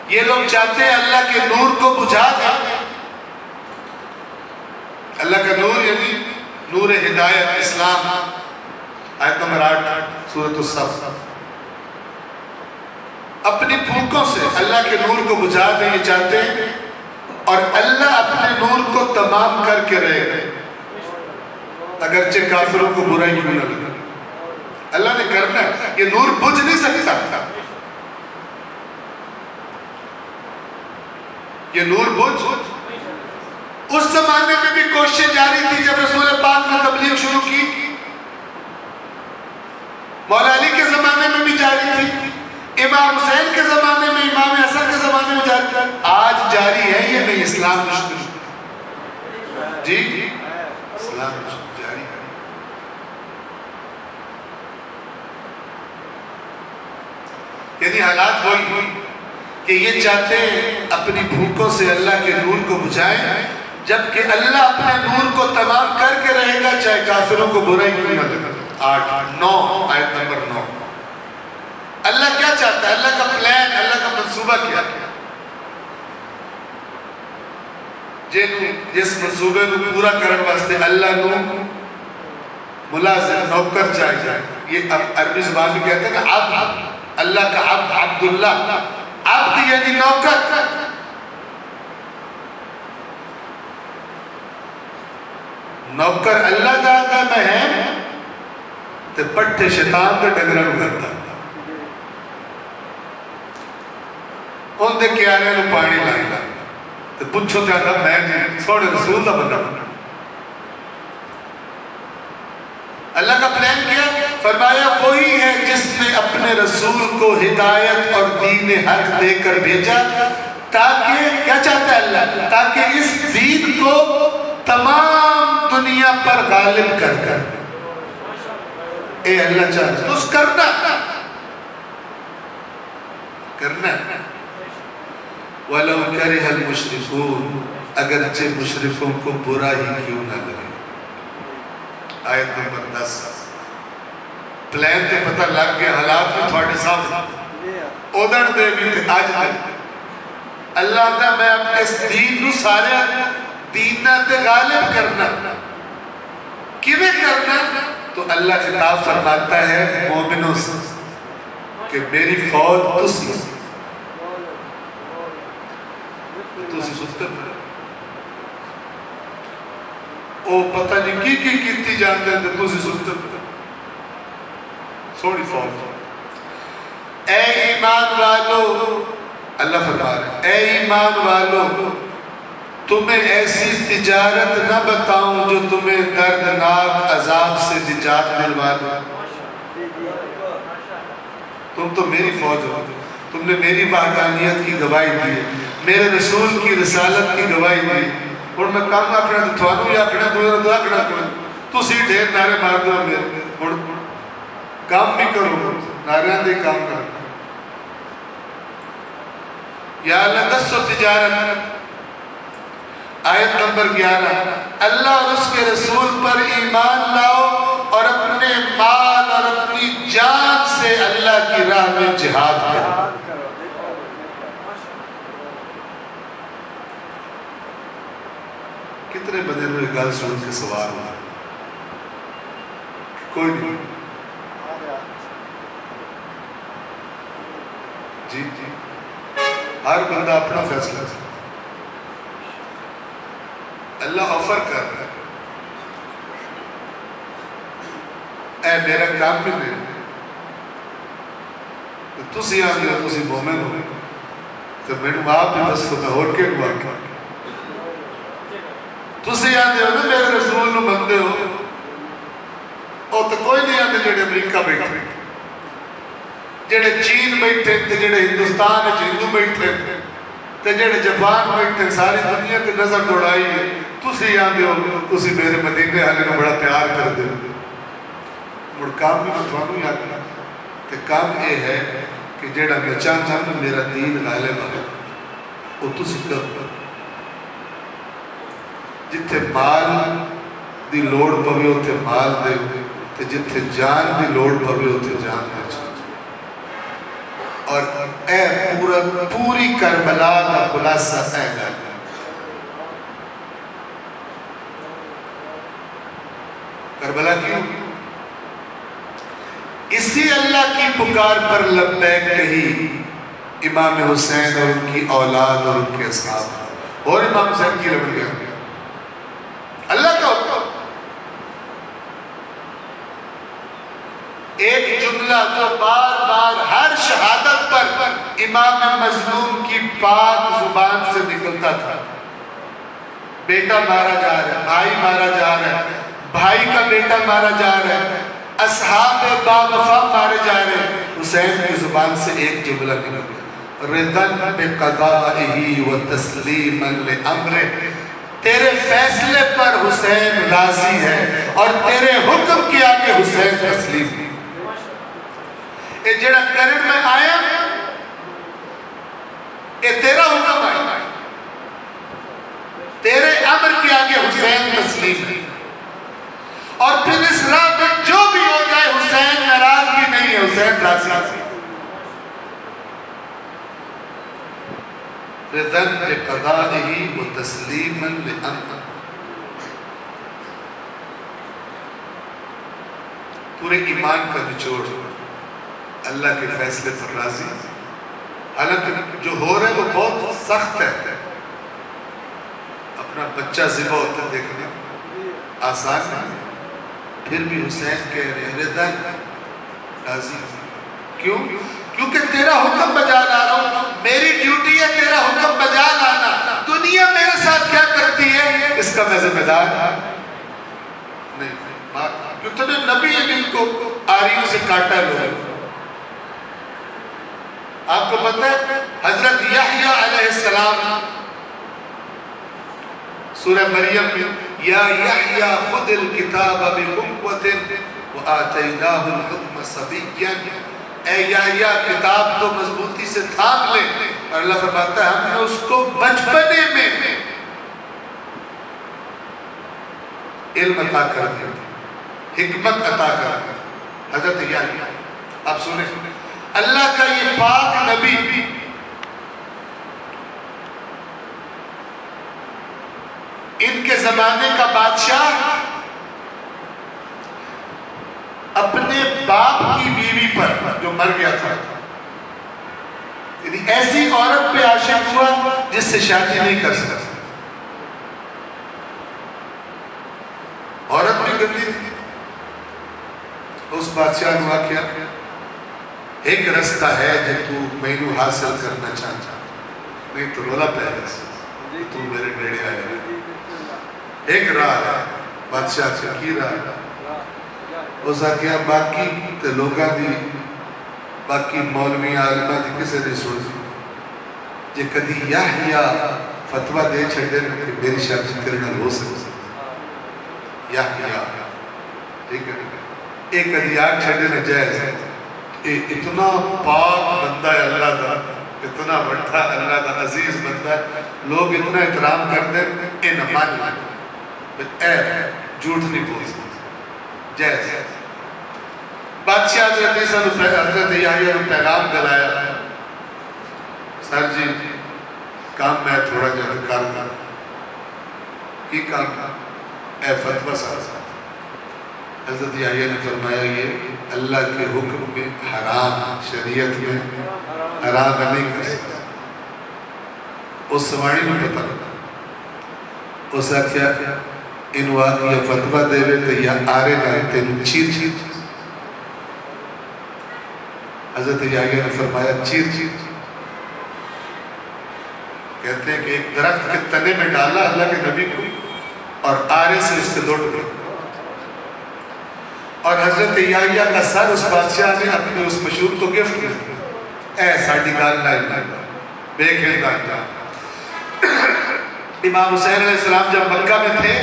S1: یہ لوگ چاہتے ہیں اللہ کے نور کو بجھا دیں. اللہ کا نور یعنی نور ہدایت اسلام. آیت نمبر 8 سورۃ الصف. اپنی پھونکوں سے اللہ کے نور کو بجھا دیں یہ چاہتے ہیں، اور اللہ اپنے نور کو تمام کر کے رہے گا اگرچہ کافروں کو برائی کیوں نہ لگے. اللہ نے کرنا ہے، یہ نور بجھ نہیں سکتا. یہ نور بجھ اس زمانے میں بھی کوشش جاری تھی جب رسول پاک نے تبلیغ شروع کی، مولا علی کے زمانے میں بھی جاری تھی، امام حسین کے زمانے میں، امام حسن کے زمانے میں جاری تھی. آج جاری ہے یہ نہیں اسلام جی اسلام جاری ہے. یعنی حالات وہی کہ یہ چاہتے ہیں اپنی بھوکوں سے اللہ کے نور کو بجھائیں، جبکہ اللہ اپنے نور کو تمام کر کے رہے گا چاہے کافروں کو برائی کیوں نہ لگے. 9 آیت نمبر 9. اللہ کیا چاہتا ہے؟ اللہ کا پلان، اللہ کا منصوبہ کیا جس منصوبے کو پورا کرنے واسطے اللہ نو ملازم نوکر چاہیے. یہ عربی زبان میں کہتے ہیں کہ عبد، اللہ کا عبد، عبداللہ. عبد یعنی نوکر. نوکر اللہ دا میں ہے تے پٹھے شیطان دے ڈگرن کرتا. ان دے کیارے نو پانی لائی لا تو پوچھو تے آتا میں جی سوڑے رسول دا بندہ بنا. اللہ کا پلان کیا؟ فرمایا وہی ہے جس نے اپنے رسول کو ہدایت اور دین حق دے کر بھیجا تاکہ کیا چاہتا ہے اللہ؟ تاکہ اس دین کو تمام دنیا پر غالب کر کر. اے اللہ چاہتا ہے اس کرنا وَلَوْ كَرِهَ الْمُشْرِكُونَ اگرچہ مشرکوں کو برا ہی کیوں نہ لگے. آیت نمبر 10. پلان تے پتہ لگ گیا حالات میں تھوڑے سامنے اودڑ دے بھی تھے آج دے. اللہ دا میں اپنے اس دین نو سارے دین نہ تے غالب کرنا کیویں کرنا تو اللہ خطاب فرماتا ہے مومنوں سے کہ میری فوج تسی سنتے ہیں او پتہ نہیں کی کیتی جانتے ہیں تسی سنتے ہیں سوڑی فوج. اے ایمان والو اللہ فرما رہے ہیں اے ایمان والو تمہیں ایسی تجارت نہ بتاؤں جو تمہیں دردناک عذاب سے نجات دلوا دے. تم تو میری فوج ہو تم نے میری وحدانیت کی گواہی دی میرے رسول کی رسالت کی گواہی دی اور میں کام آکھنا تو تھوانو یا آکھنا تو آکھنا تو سی ڈھیر نعرے مار دو میرے اور کام بھی کرو نعریاں دے کام کرو. یا اللہ دستو تجارت آیت نمبر 11 اللہ اور اس کے رسول پر ایمان لاؤ اور اپنے مال اور اپنی جان سے اللہ کی راہ میں جہاد کرو. کتنے بدے ہوئے گل سن کے سوار ہوا کوئی نہیں جی ہر بندہ اپنا فیصلہ ہے. اللہ آفر کر رہا ہے اے میرا کام بھی نہیں تو تسی آن دیا تسی مومن ہو تو میں نے آپ بھی دستو میں اور کے ہوا کیا تسی آن دیا نا میرے رسول نو بندے ہو اور تو کوئی نہیں آن دیا جڑے امریکہ بیٹھے جڑے چین بیٹھے تھے جڑے ہندوستان ہندو بیٹھے تے جڑے جاپان بیٹھے ساری دنیا کی نظر دوڑائی ہے تسی آن دیا تسی میرے مدینے آنے کو بڑا پیار کر دے اور کام بھی مطمئنو یا کرنا تے کام یہ ہے کہ جڑا میں چاہتا ہوں میرا دین غالب ہے وہ تسی کر جتھے مال دی لوڑ پوے ہوتے مال دے تے جتھے جان دی لوڑ پوے ہوتے جان دے چاہتا اور اے پوری کربلا کا خلاصہ اے گا کربلا کیوں اسی اللہ کی پکار پر لبیک کہی امام حسین اور ان کی اولاد اور ان کے اصحاب اور امام حسین کی لبن گیا اللہ کا حکم ایک جملہ جو بار بار ہر شہادت پر امام مظلوم کی پاک زبان سے نکلتا تھا بیٹا مارا جا رہا ہے بھائی مارا جا رہا ہے بھائی کا بیٹا مارا جا رہا ہے اصحاب با وفا مارے جا رہے ہیں حسین کی زبان سے ایک جملہ نکل گیا رضن بقضائہ و تسلیما لامرہ تیرے فیصلے پر حسین راضی ہے اور تیرے حکم کے آگے حسین تسلیم ہے. اے جڑا کرن میں آیا اے تیرا حکم آیا تیرے امر کے آگے حسین تسلیم ہے اور پھر اس راہ میں جو بھی ہو جائے حسین ناراض بھی نہیں ہے حسین راضی ہے. رضن بقضائہ و تسلیما لامرہ پورے ایمان کا نچوڑ اللہ کے فیصلے پر راضی حالانکہ جو ہو رہا ہے وہ بہت سخت ہے اپنا بچہ ذبح ہوتا دیکھنا آسان نہیں پھر بھی حسین کہہ رہے ہیں رضا راضی کیوں کیونکہ تیرا حکم بجا لا رہا ہوں، میری ڈیوٹی ہے تیرا حکم بجا لانا، دنیا میرے ساتھ کیا کرتی ہے اس کا میں ذمہ دار نہیں، کیونکہ تو نبی ان کو آریوں سے کاٹا لوگ۔ آپ کو پتہ ہے حضرت یحییٰ علیہ السلام سورہ مریم میں یا یحییٰ خذ الکتاب بقوۃ وآتیناہ الحکم صبیا، اے یحییٰ کتاب کو مضبوطی سے تھام لے، اور اللہ فرماتا ہے ہم نے اس کو بچپنے میں علم عطا کر دیا، حکمت عطا کر دیا حضرت یحییٰ۔ اب سنیں اللہ کا یہ پاک نبی ان کے زمانے کا بادشاہ اپنے باپ کی بیوی پر جو مر گیا تھا، یعنی ایسی عورت پہ عاشق ہوا جس سے شادی نہیں کر سکتا، عورت بھی گندی تھی۔ اس بادشاہ نے کہا کیا ایک رستہ ہے جو تو مینو حاصل کرنا چاہتا، نہیں تو رولا پہلے سے تو میرے نیڑے آئے، ایک راہ ہے بادشاہ سے کی راہ، اس آکیا باقی تے لوگاں دی باقی مولوی عالمہ دی کسے نے سوچی جے کدی یحییٰ فتوہ دے چھڑے کہ میری شادی کرنا ہو سکتا، یحییٰ ٹھیک ہے ایک کدی آگ چھڑے نے جائز ہے، اتنا پاک بندہ ہے اللہ دا، اتنا بڑھا اللہ دا عزیز بندہ ہے، لوگ اتنا احترام کر دیں اے نمانی اے جھوٹ نہیں بول سکتے جائز ہے۔ بادشاہ حضرت یحییٰ نے پیغام دلایا، سر جی کام میں تھوڑا جا کر دوں کی کام اے فتوہ صاحب۔ حضرت یحییٰ نے فرمایا یہ اللہ کے حکم میں حرام، شریعت میں حرام نہیں کر سکتا۔ اس سماڑی میں پتہ لگا، اس آکھیا ان واقعی فتوہ دے وے تو یا آرے نہ تین چیر چیر۔ حضرت یحییٰ نے فرمایا چیر چیر، کہتے ہیں کہ ایک درخت کے تنے میں ڈالا اللہ کے نبی کو اور آرے سے اس کے دو ٹکڑے، اور حضرت یحییٰ کا سر اس بادشاہ نے اپنے اس مشہور کو گفٹ کیا، اے ساڑھی گال لائن بے کھیلدان جا۔ امام حسین علیہ السلام جب مکہ میں تھے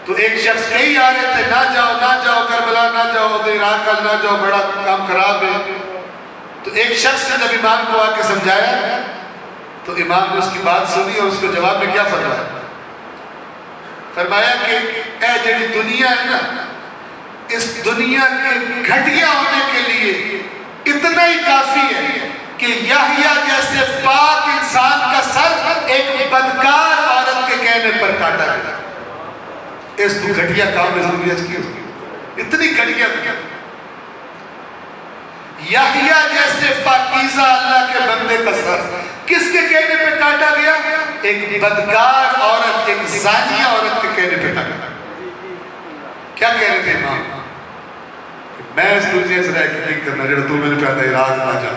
S1: تو ایک شخص کئی آ رہے تھے نہ جاؤ کربلا نہ جاؤ عراق نہ جاؤ بڑا کام خراب ہے، تو ایک شخص نے جب امام کو آ کے سمجھایا تو امام نے اس کی بات سنی اور اس کو جواب میں کیا فرمایا، فرمایا کہ اے جڑی دنیا ہے نا اس دنیا کے گھٹیا ہونے کے لیے اتنا ہی کافی ہے کہ یحییٰ جیسے پاک انسان کا سر ایک بدکار عورت کے کہنے پر کاٹا گیا، اس تو گھٹیا کام میں ضروریت کی ہوگی، اتنی گھٹیا دنیا۔ یحییٰ جیسے پاکیزہ اللہ کے بندے کا سر کس کے کہنے پہ کاٹا گیا؟ ایک بدکار عورت، ایک زانیہ عورت کے کہنے پہ کاٹا گیا۔ کیا کہہ رہے تھے امام؟ میں اس دنیا سے رہ کے نہیں کرنا جڑا تو میں نے کہا تھا عراق نہ جا،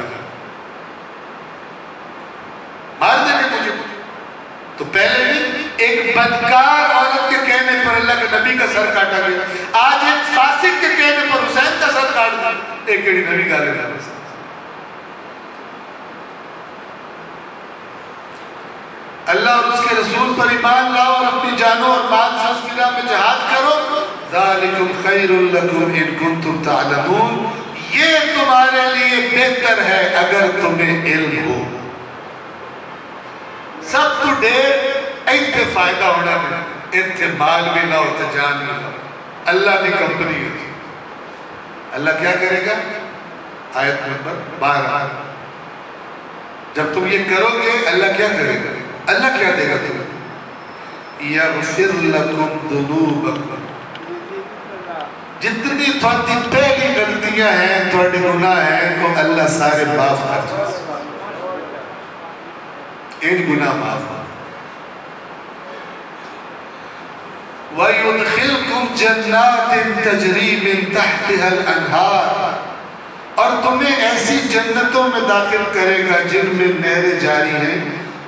S1: مار دیں گے مجھے۔ تو پہلے بھی ایک بدکار عورت کے کہنے پر اللہ کے نبی کا سر کاٹا گیا، آج ایک فاسق کے کہنے پر حسین کا سر کاٹ دیا، ایک کہڑی نبی گالے گا۔ اللہ اور اس کے رسول پر ایمان لاؤ اور اپنی جانوں اور مال سے اس کی راہ میں جہاد کرو، ذالکم خیر لکم ان کنتم تعلمون، یہ تمہارے لیے بہتر ہے اگر تمہیں علم ہو۔ سب تو ڈیر ایتھے فائدہ ہونا ہے، ایتھے مال بھی لاؤ تے جان بھی لاؤ، اللہ نے کمپنی ہوتی۔ اللہ کیا کرے گا؟ آیت نمبر 12، جب تم یہ کرو گے اللہ کیا کرے گا؟ اللہ کیا دے گا تمہیں؟ یغفر لکم ذنوبکم، جتنی تھوڑی پہلی غلطیاں ہیں تھوڑی گناہ ہیں کو اللہ سارے معاف کر جائے، ایک گناہ معاف کر۔ وَيُدْخِلْكُمْ جَنَّاتٍ تَجْرِي مِن تَحْتِهَا الْأَنْهَارِ، اور تمہیں ایسی جنتوں میں داخل کرے گا جن میں نہریں جاری ہیں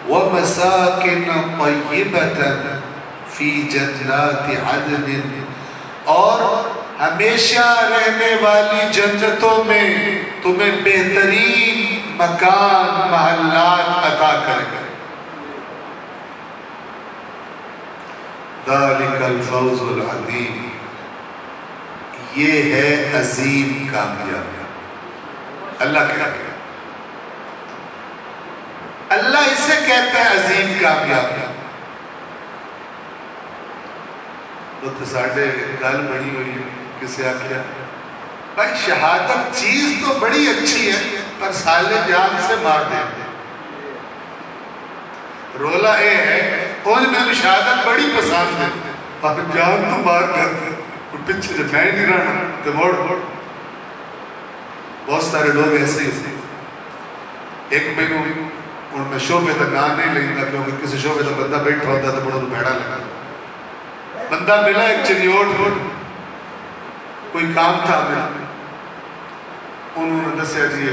S1: وَمَسَاكِنَ طَيِّبَةً فِي جَنَّاتِ عَدْنٍ، اور ہمیشہ رہنے والی جنتوں میں تمہیں بہترین مکان محلات عطا کرے گا۔ ذَلِكَ الْفَوْزُ الْعَظِيمُ، یہ ہے عظیم کامیابی۔ اللہ کیا کہتا ہے؟ اللہ اسے کہتا ہے عظیم کامیابی۔ تو ساڑھے گل بڑی ہوئی کسے آکھیا بھائی شہادت چیز تو بڑی اچھی ہے پر سالے جان سے مار دیں۔ رولا اے ہے اور میں شہادت بڑی پسند ہے پر جان تو مار کرتے پیچھے جب میں نہیں رہنا تو موڑ بہت سارے لوگ ایسے ہی ایک مینو اور میں شعبے کا نام نہیں لینا کیونکہ کسی شعبے کا بندہ بیٹھا ہوتا تو بڑا تو بھیڑا لگا بندہ ملا ایک چنیوٹ کوئی کام تھا ملا انہوں نے دسیا جی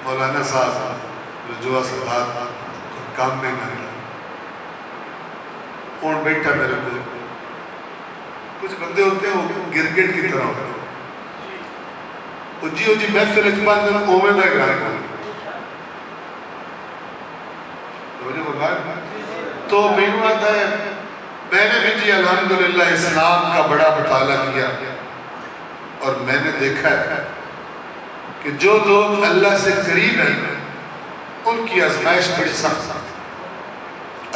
S1: مولانا صاحب رجوع صاحب کام نہیں مل رہا اور بیٹھا میرے کو کچھ بندے ہوتے ہیں وہ گرگٹ کی طرح ہوتے ہیں جی محفل اجمان دن اومے دا گھر تو میں نے آتا ہے میں نے بھی جی الحمدللہ اسلام کا بڑا مطالعہ کیا اور میں نے دیکھا ہے کہ جو لوگ اللہ سے قریب ہیں ان کی آزمائش بڑی سخت،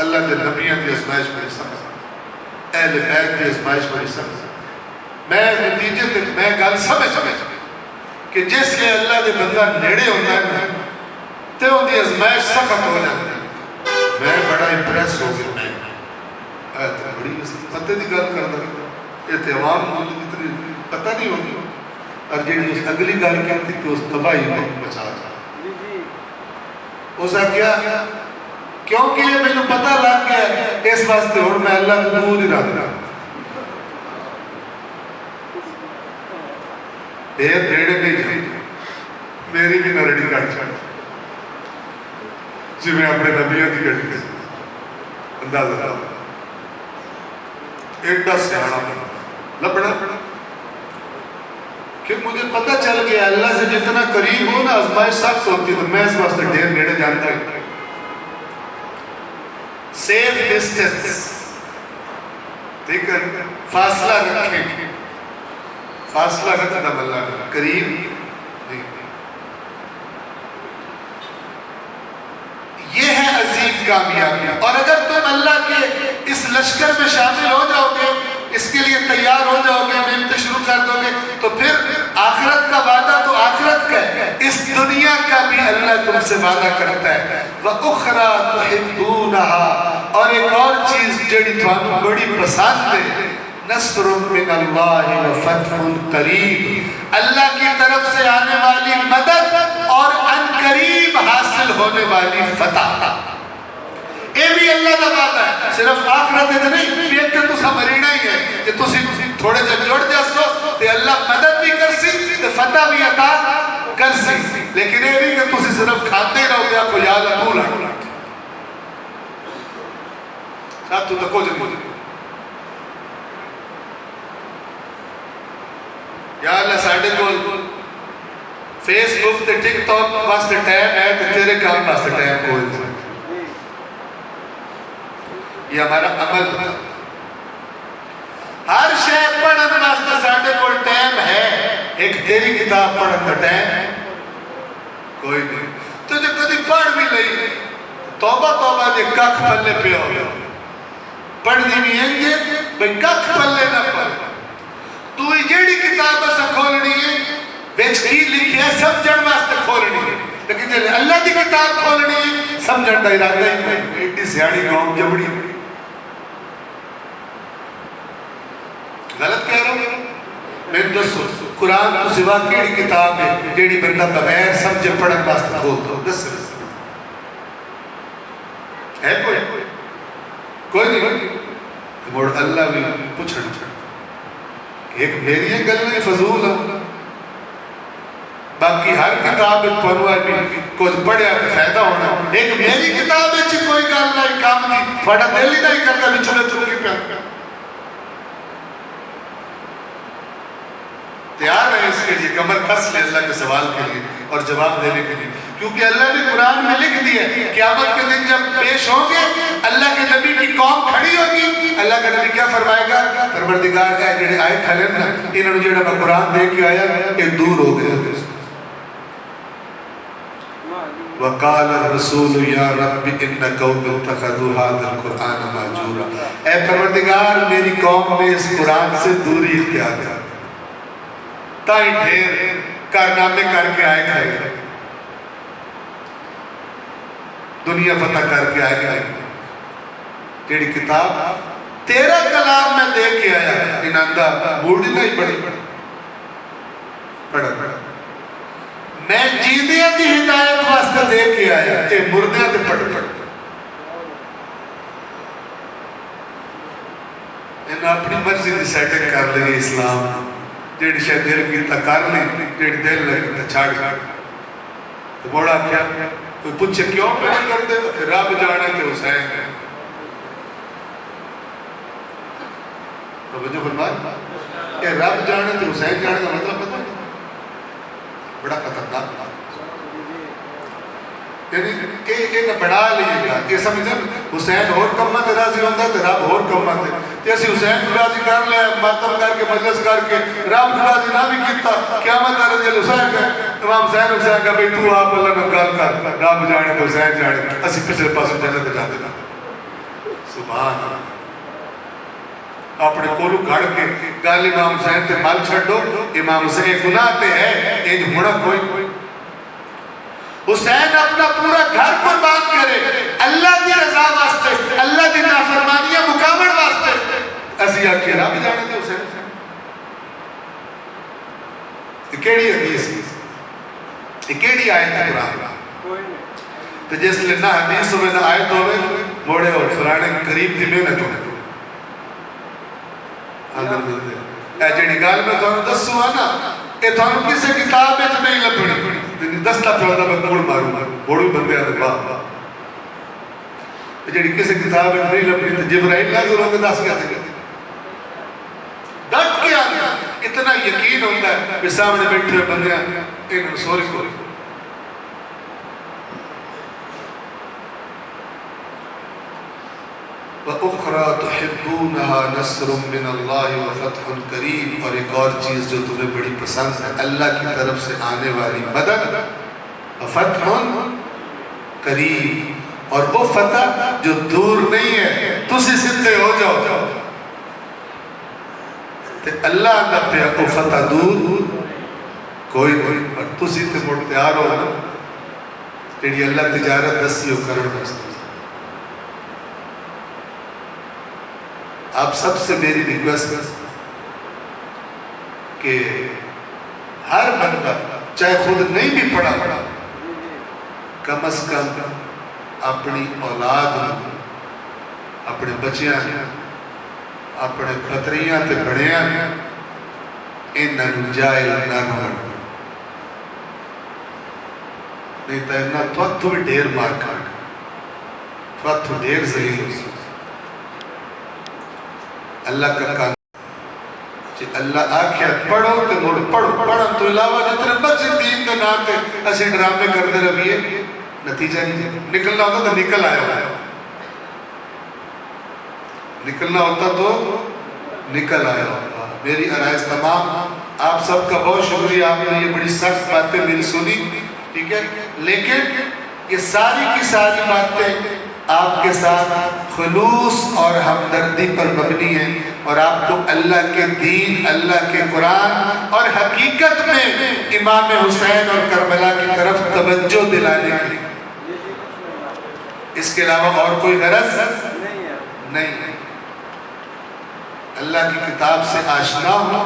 S1: اللہ کے نبیوں کی آزمائش بڑی سخت، اہل بیت کی آزمائش بڑی سخت۔ میں نتیجے تک میں گل سمجھ کہ جس لئے اللہ دے بندہ نیڑے ہوتا ہے تے ان کی آزمائش سخت ہو جاتی ہے۔ میں بڑا امپریس ہو گیا میں بڑی پتہ دی گل کرتا یہ تے عوام کو اتنی پتہ نہیں ہوگی اور جیڑی اس اگلی گل کرتی کہ اس تباہی کو بچا جائے اس نے کیا کیونکہ یہ میں نے پتہ لگ گیا اس واسطے اور میں اللہ کو دور ہی رکھ رہا دیر ریڑے نہیں جائیں میری بھی نرڑی کٹ چھاڑ جی میں اپنے نبیوں کی کٹ کے اندازہ رہا ایک دس سیانا لبڑا کہ مجھے پتہ چل گیا اللہ سے جتنا قریب ہو نا آزمائش سخت ہوتی تو میں اس واسطے ڈیر نیڑے جانتا ہوں سیف ڈسٹنس ٹھیک ہے فاصلہ رکھیں فاصلہ رکھنا اللہ قریب نہیں یہ ہے عظیم کامیابی اور اگر تم اللہ کے اس لشکر میں شامل ہو جاؤ گے اس کے لیے تیار ہو جاؤ گے محنت شروع کر دو گے تو پھر آخرت کا وعدہ تو آخرت کا ہے اس دنیا کا بھی اللہ تم سے وعدہ کرتا ہے وَأُخْرَى تُحِبُّونَهَا اور ایک اور چیز جڑی تمہیں بڑی پسند ہے نصر من اللہ وفتح قریب اللہ کی طرف سے آنے والی مدد اور ان قریب حاصل ہونے والی فتح یہ بھی اللہ کا وعدہ ہے صرف آخرت ہے نہیں بھی ایک تو تسا مرینا ہی ہے کہ تسی تھوڑے جب جوڑ جاسو تو اللہ مدد بھی کر سی تو فتح بھی عطا کر سی لیکن یہ نہیں کہ تسی صرف کھاتے ہی رہو گیا کو یا اللہ بولا صاحب تو تکو جب یا اللہ ساڑھے کو فیس بک تے ٹک ٹاک واسطے ٹائم ہے تو تیرے کام واسطے ٹائم کوئی نہیں یہ ہمارا عمل بتا ہر شے پڑھن واسطے ساڑھے کو ٹائم ہے ایک تیری کتاب پڑھن کا ٹائم کوئی نہیں تو جب کدی پڑھ بھی لئی توبہ توبہ جے ککھ پلے پہ ہو پڑھنی بھی ہیں گے بھئی ککھ پلے نہ پڑھ تو یہ جیڑی کتاب سے کھولنی ہے بیچ کی لکھی ہے سمجھن واسطے کھولنی ہے لیکن جب اللہ کی کتاب کھولنی ہے سمجھن دا ارادہ ہی نہیں ایڈی سیاڑی قوم جبڑی غلط کہہ رہا ہوں میں دسو قرآن تو سوا کیڑی کتاب ہے جیڑی بندہ بغیر سمجھے پڑھن واسطے کھول دو دس ہے کوئی نہیں موڑ اللہ بھی پوچھنا ایک میری گل نہیں فضول ہے باقی ہر کتاب بھی کچھ پڑھیا تو فائدہ ہونا. ایک میری کتاب کوئی گل نہیں کام دی تھوڑا دل ہی نہیں کرتا بھی چلے چل کے پیا تیار ہے اس کے لیے کمر کس لے اللہ کے سوال کے لیے اور جواب دینے کے لیے. کیونکہ اللہ نے قرآن میں لکھ دیا قیامت کے دن جب پیش ہوں گے اللہ کے نبی کی قوم کھڑی ہوگی. اللہ کا نبی کیا فرمائے گا؟ پروردگار کا جڑے آئے کھلے نا انہوں نے جڑا میں قرآن دے کے آیا کہ دور ہو گیا. وقال الرسول یا رب ان قوم اتخذوا هذا القرآن مهجورا. اے پروردگار میری قوم نے اس قرآن سے دوری اختیار کر تائی ڈھیر کارنامے کر کے آئے کھائے دنیا فتح کر کے آئے گئے. تیری کتاب تیرا کلام میں دے کے آیا اناندہ بوڑی نہیں پڑی پڑھا میں جیدیاں دی ہدایت واسطہ دے کے آیا اے مردیاں تے پڑھ انہاں اپنی مرضی دی سیٹنگ کر لگے اسلام جیڑی شاید دل کی تکار لی جیڑی دل لگی چھاڑ تو بوڑا کیا کوئی پوچھے کیوں پہنے کر دے رب جانے تے حسین ہے. توجہ فرمائے کہ رب جانے تے حسین جانے کا مطلب پتہ ہے بڑا خطرناک یعنی ایک بڑا لیے گا یہ سمجھیں حسین اور کمہ تے راضی ہوندہ تے رب اور کمہ تے جیسے حسین کو راضی کر لے ماتم کر کے مجلس کر کے رب کو راضی نہ بھی کیتا قیامت رضی اللہ حسین کا امام حسین کا بھئی تو آپ اللہ نے گال کر رب جانے تو حسین جانے اسی پچھلے پاس جنت جاتے نا. سبحان اللہ اپنے کولو گھڑ کے گال امام حسین تے مال چھڑو امام حسین گناہ تے ہے ایک ہونا کوئی حسین اپنا پورا گھر قربان کرے اللہ کی رضا واسطے اللہ کی نافرمانیاں مقابل واسطے اسی آکھے رب جانے دے حسین یہ کیڑی حدیث یہ کیڑی آیت ہے قرآن تو جس لئے نہ حدیث ہوئے نہ آیت ہوئے موڑے اور فرانے قریب تھی محنت ہوئے اے جڑی گال میں تو دس ہوا نا اے تو ہم کسی کتاب میں نہیں لپڑی دستا چوڑا میں کوڑ ماروں بوڑی بندے آدھے باہ جڑی کسی کتاب میں نہیں لپڑی تو جبرائیل نازل ہوتے دس کیا تھے ڈٹ کے آدھے اتنا یقین ہوتا ہے کہ سامنے بیٹھے بندے آدھے انہوں سوری کوئی وَأُخْرَى تُحِبُّونَهَا نَصْرٌ مِّنَ اللَّهِ وَفَتْحٌ قَرِيبٌ. اور ایک اور چیز جو تمہیں بڑی پسند ہے اللہ کی طرف سے آنے والی مدد وَفَتْحٌ قَرِيبٌ اور وہ فتح جو دور نہیں ہے تسی سدھے ہو جاؤ تے اللہ نہ پہ وہ فتح دور کوئی نہیں اور تسی تے موڑ تیار ہو تیری اللہ تجارت دسی ہو کرن بستے آپ سب سے میری ریکویسٹ ہے کہ ہر بندہ چاہے خود نہیں بھی پڑھا کم از کم اپنی اولاد اپنے بچیاں اپنے خطریاں تے بڑیاں انہاں جائل نہ رہن نہیں تو انہاں تو بھی ڈیر مار کھاڑ تو ڈیر ذلیل ہو سکتا اللہ کا کام اللہ آکھیا پڑھو تے موڑ پڑھو پڑھن تو علاوہ جتنے بچے دین دے نام تے اسی ڈرامے کرتے رہیے نتیجہ نہیں نکلنا ہوتا تو نکل آیا ہوا نکلنا ہوتا تو نکل آیا ہوا. میری عرائض تمام آپ سب کا بہت شکریہ آپ نے یہ بڑی سخت باتیں میری سنی ٹھیک ہے لیکن یہ ساری کی ساری باتیں آپ کے ساتھ خلوص اور ہمدردی پر مبنی ہیں اور آپ کو اللہ کے دین اللہ کے قرآن اور حقیقت میں امام حسین اور کربلا کی طرف توجہ دلانے کے لیے اس کے علاوہ اور کوئی غرض نہیں. اللہ کی کتاب سے آشنا ہو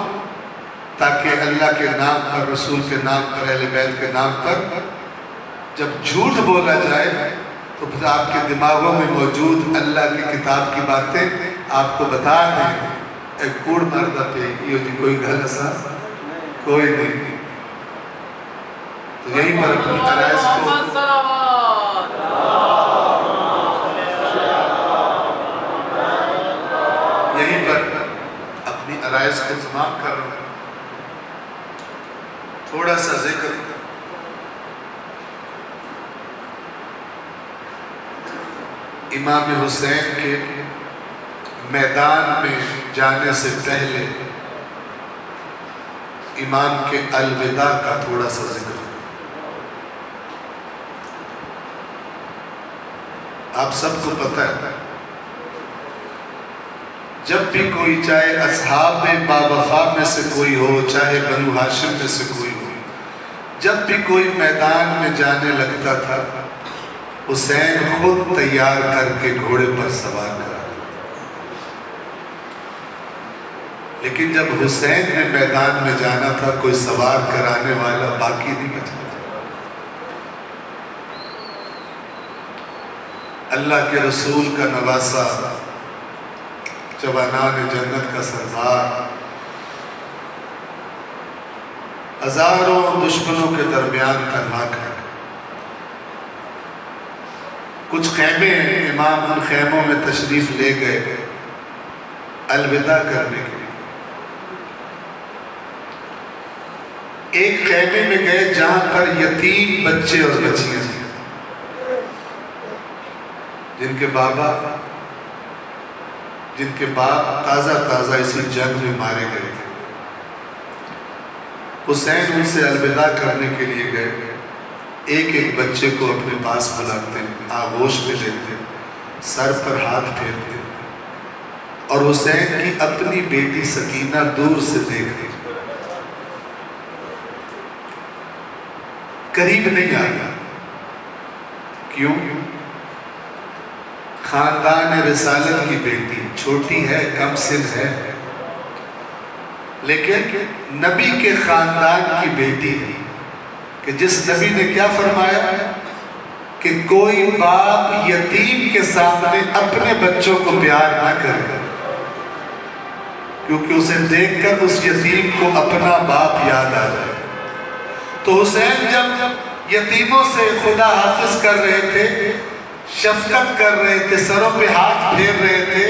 S1: تاکہ اللہ کے نام پر رسول کے نام پر اہل بیت کے نام پر جب جھوٹ بولا جائے تو پھر آپ کے دماغوں میں موجود اللہ کی کتاب کی باتیں آپ کو بتا دیں ایک کوڑ مردہ پہ یہ ہوتی کوئی گھر ایسا کوئی نہیں تو یہیں پر اپنی عرائض کو عرائض کو تمام کر رہا ہوں. تھوڑا سا ذکر امام حسین کے میدان میں جانے سے پہلے امام کے الوداع کا تھوڑا سا ذکر. آپ سب کو پتہ ہے جب بھی کوئی چاہے اصحاب باوفا میں سے کوئی ہو چاہے بنو ہاشم میں سے کوئی ہو جب بھی کوئی میدان میں جانے لگتا تھا حسین خود تیار کر کے گھوڑے پر سوار کرا. لیکن جب حسین نے میدان میں جانا تھا کوئی سوار کرانے والا باقی نہیں بچا. اللہ کے رسول کا نواسا جوانان جنت کا سردار ہزاروں دشمنوں کے درمیان تنہا کر کچھ خیمے امام ان خیموں میں تشریف لے گئے الوداع کرنے کے لیے. ایک خیمے میں گئے جہاں پر یتیم بچے اور بچیاں تھیں جن کے باپ تازہ اسی جنگ میں مارے گئے تھے. حسین ان سے الوداع کرنے کے لیے گئے. ایک ایک بچے کو اپنے پاس بلاتے آغوش میں لیتے سر پر ہاتھ پھیرتے اور حسین کی اپنی بیٹی سکینہ دور سے دیکھ رہی قریب نہیں آیا. کیوں؟ خاندان رسالت کی بیٹی چھوٹی ہے کم سن ہے لیکن نبی کے خاندان کی بیٹی ہے کہ جس نبی نے کیا فرمایا کہ کوئی باپ یتیم کے سامنے اپنے بچوں کو پیار نہ کرے کیونکہ اسے دیکھ کر اس یتیم کو اپنا باپ یاد آ جائے. تو حسین جب یتیموں سے خدا حافظ کر رہے تھے شفقت کر رہے تھے سروں پہ ہاتھ پھیر رہے تھے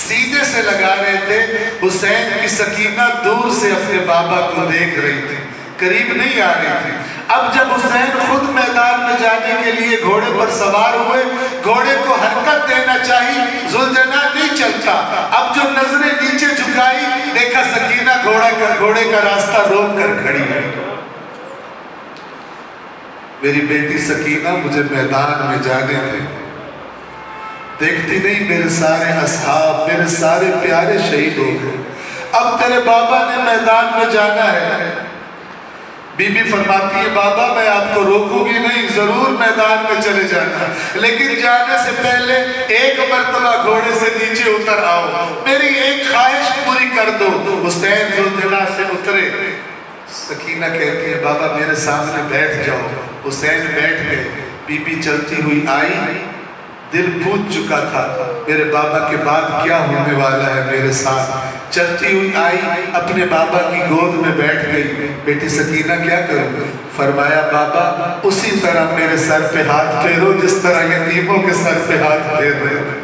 S1: سینے سے لگا رہے تھے حسین کی سکینہ دور سے اپنے بابا کو دیکھ رہی تھی قریب نہیں آ رہی تھی. اب جب حسین خود میدان میں جانے کے لیے گھوڑے پر سوار ہوئے گھوڑے کو حرکت دینا چاہی ذوالجناح نہیں چلتا. اب جو نظریں نیچے جھکائی دیکھا سکینہ گھوڑے کا راستہ روک کر کھڑی ہے. میری بیٹی سکینہ مجھے میدان میں جانے دے. دیکھتی نہیں میرے سارے اصحاب میرے سارے پیارے شہید ہو گئے. اب تیرے بابا نے میدان میں جانا ہے. بی بی فرماتی ہے بابا میں آپ کو روکوں گی نہیں ضرور میدان میں چلے جانا لیکن جانے سے پہلے ایک مرتبہ گھوڑے سے نیچے اتر آؤ میری ایک خواہش پوری کر دو. حسین ذوالجناح سے اترے. سکینہ کہتی ہے بابا میرے سامنے بیٹھ جاؤ. حسین بیٹھ گئے. بی بی چلتی ہوئی آئی. دل پوچھ چکا تھا میرے بابا کے بعد کیا ہونے والا ہے میرے ساتھ. چلتی ہوئی آئی اپنے بابا کی گود میں بیٹھ گئی. بیٹی سکینہ کیا کروں؟ فرمایا بابا اسی طرح میرے سر پہ ہاتھ پھیرو جس طرح یتیموں کے سر پہ ہاتھ پھیر رہے تھے.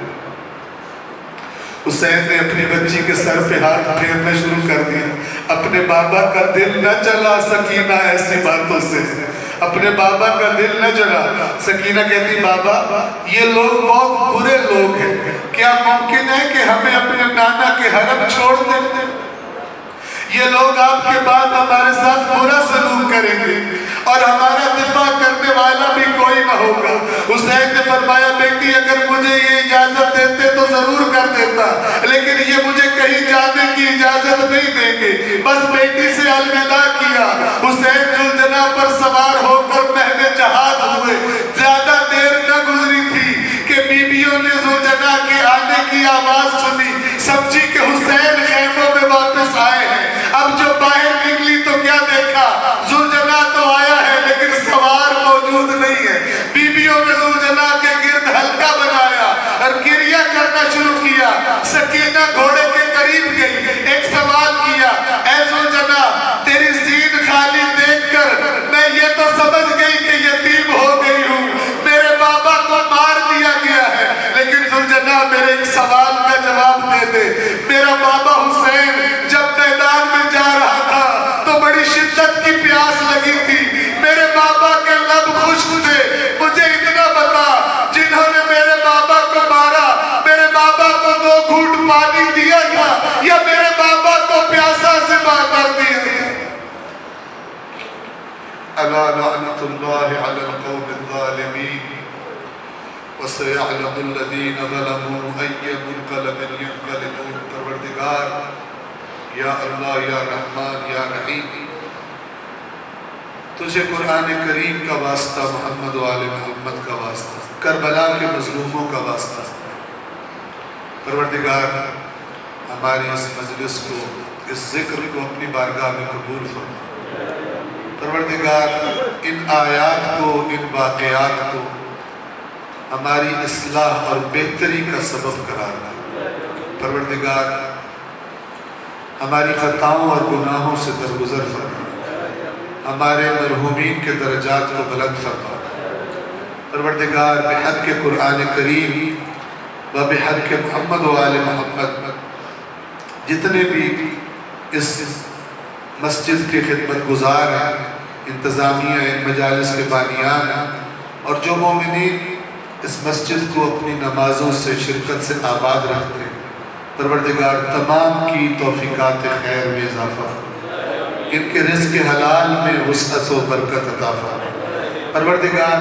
S1: حسین نے اپنی بچی کے سر پہ ہاتھ پھیرنا شروع کر دیا. اپنے بابا کا دل نہ چلا سکینہ ایسی باتوں سے اپنے بابا کا دل نہ جلا. سکینہ کہتی بابا یہ لوگ بہت برے لوگ ہیں کیا ممکن ہے کہ ہمیں اپنے نانا کے حرم چھوڑ دیں؟ یہ لوگ آپ کے بعد ہمارے ساتھ برا سلوک کریں گے اور ہمارا دفاع کرنے والا بھی کوئی نہ ہوگا. حسین نے فرمایا بیٹی اگر مجھے یہ اجازت دیتے تو ضرور کر دیتا لیکن یہ مجھے کہیں جانے کی اجازت نہیں دیں گے. بس بیٹی سے الوداع کیا. حسین ذوالجناح پر سوار ہو کر مہد جہاد ہوئے. زیادہ دیر نہ گزری تھی کہ بیویوں نے ذوالجناح کے آنے کی آواز سنی سمجھی کہ حسین خیموں میں واپس آئے ہیں. اب جو باہر نکلی تو کیا دیکھا ذوالجناح تو آیا ہے لیکن سوار موجود نہیں ہے. بیویوں نے ذوالجناح کے گرد حلقہ بنایا اور گریہ کرنا شروع کیا. سکینہ گھوڑے کے قریب گئی. ایک سوال کیا اے ذوالجناح تیری زین خالی دیکھ کر میں یہ تو سمجھ ألا لعنة الله على القوم الظالمين وسيعلم الذين ظلموا أي منقلب ينقلبون. پروردگار یا اللہ یا رحمان یا رحیم، تجھے قرآن کریم کا واسطہ، محمد و آل محمد کا واسطہ، کربلا کے مظلوموں کا واسطہ، پروردگار ہماری اس مجلس کو، اس ذکر کو اپنی بارگاہ میں قبول فرما. پروردگار ان آیات کو، ان واقعات کو ہماری اصلاح اور بہتری کا سبب قرار دے. پروردگار ہماری خطاؤں اور گناہوں سے درگزر فرما، ہمارے مرحومین کے درجات کو بلند فرما. پروردگار بحق قرآن کریم و بحق محمد و آل محمد جتنے بھی اس مسجد کے خدمت گزار ہیں، انتظامیہ ان مجالس کے بانیان ہیں، اور جو مومنین اس مسجد کو اپنی نمازوں سے، شرکت سے آباد رکھتے ہیں، پروردگار تمام کی توفیقات خیر میں اضافہ، ان کے رزق حلال میں وسعت و برکت عطا فرما. پروردگار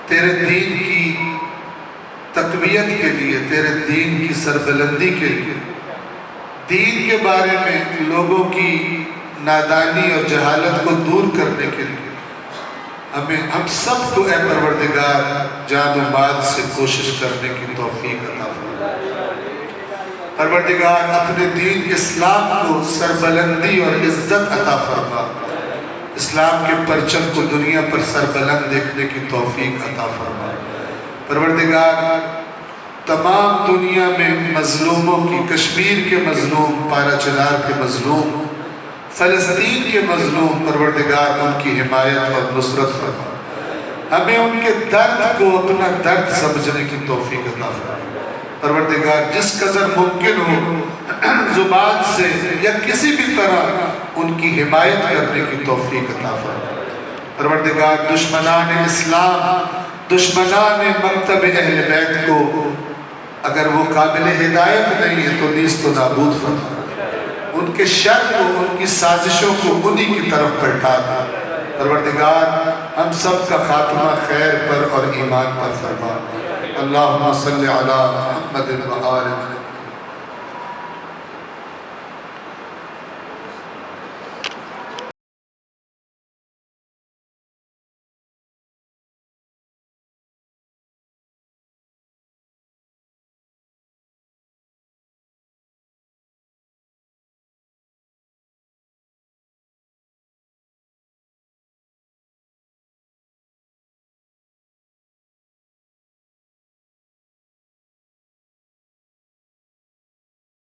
S1: تیرے دین کی تقویت کے لیے، تیرے دین کی سربلندی کے لیے، دین کے بارے میں لوگوں کی نادانی اور جہالت کو دور کرنے کے لیے ہم سب کو اے پروردگار جان و مال سے کوشش کرنے کی توفیق عطا فرما. پروردگار اپنے دین اسلام کو سربلندی اور عزت عطا فرما. اسلام کے پرچم کو دنیا پر سربلند دیکھنے کی توفیق عطا فرما. پروردگار تمام دنیا میں مظلوموں کی، کشمیر کے مظلوم، پارا چنار کے مظلوم، فلسطین کے مظلوم، پروردگار ان کی حمایت اور نصرت فرما. ہمیں ان کے درد کو اپنا درد سمجھنے کی توفیق عطا فرما. پروردگار جس قدر ممکن ہو زبان سے یا کسی بھی طرح ان کی حمایت کرنے کی توفیق عطا فرما. پروردگار دشمنان اسلام، دشمنان مکتب اہل بیت کو اگر وہ قابل ہدایت نہیں ہے تو نیست و نابود فرما. ان کے شر کو، ان کی سازشوں کو انہی کی طرف پلٹا دے. پروردگار ہم سب کا خاتمہ خیر پر اور ایمان پر فرما. اللہم صلی علی محمد و آل محمد.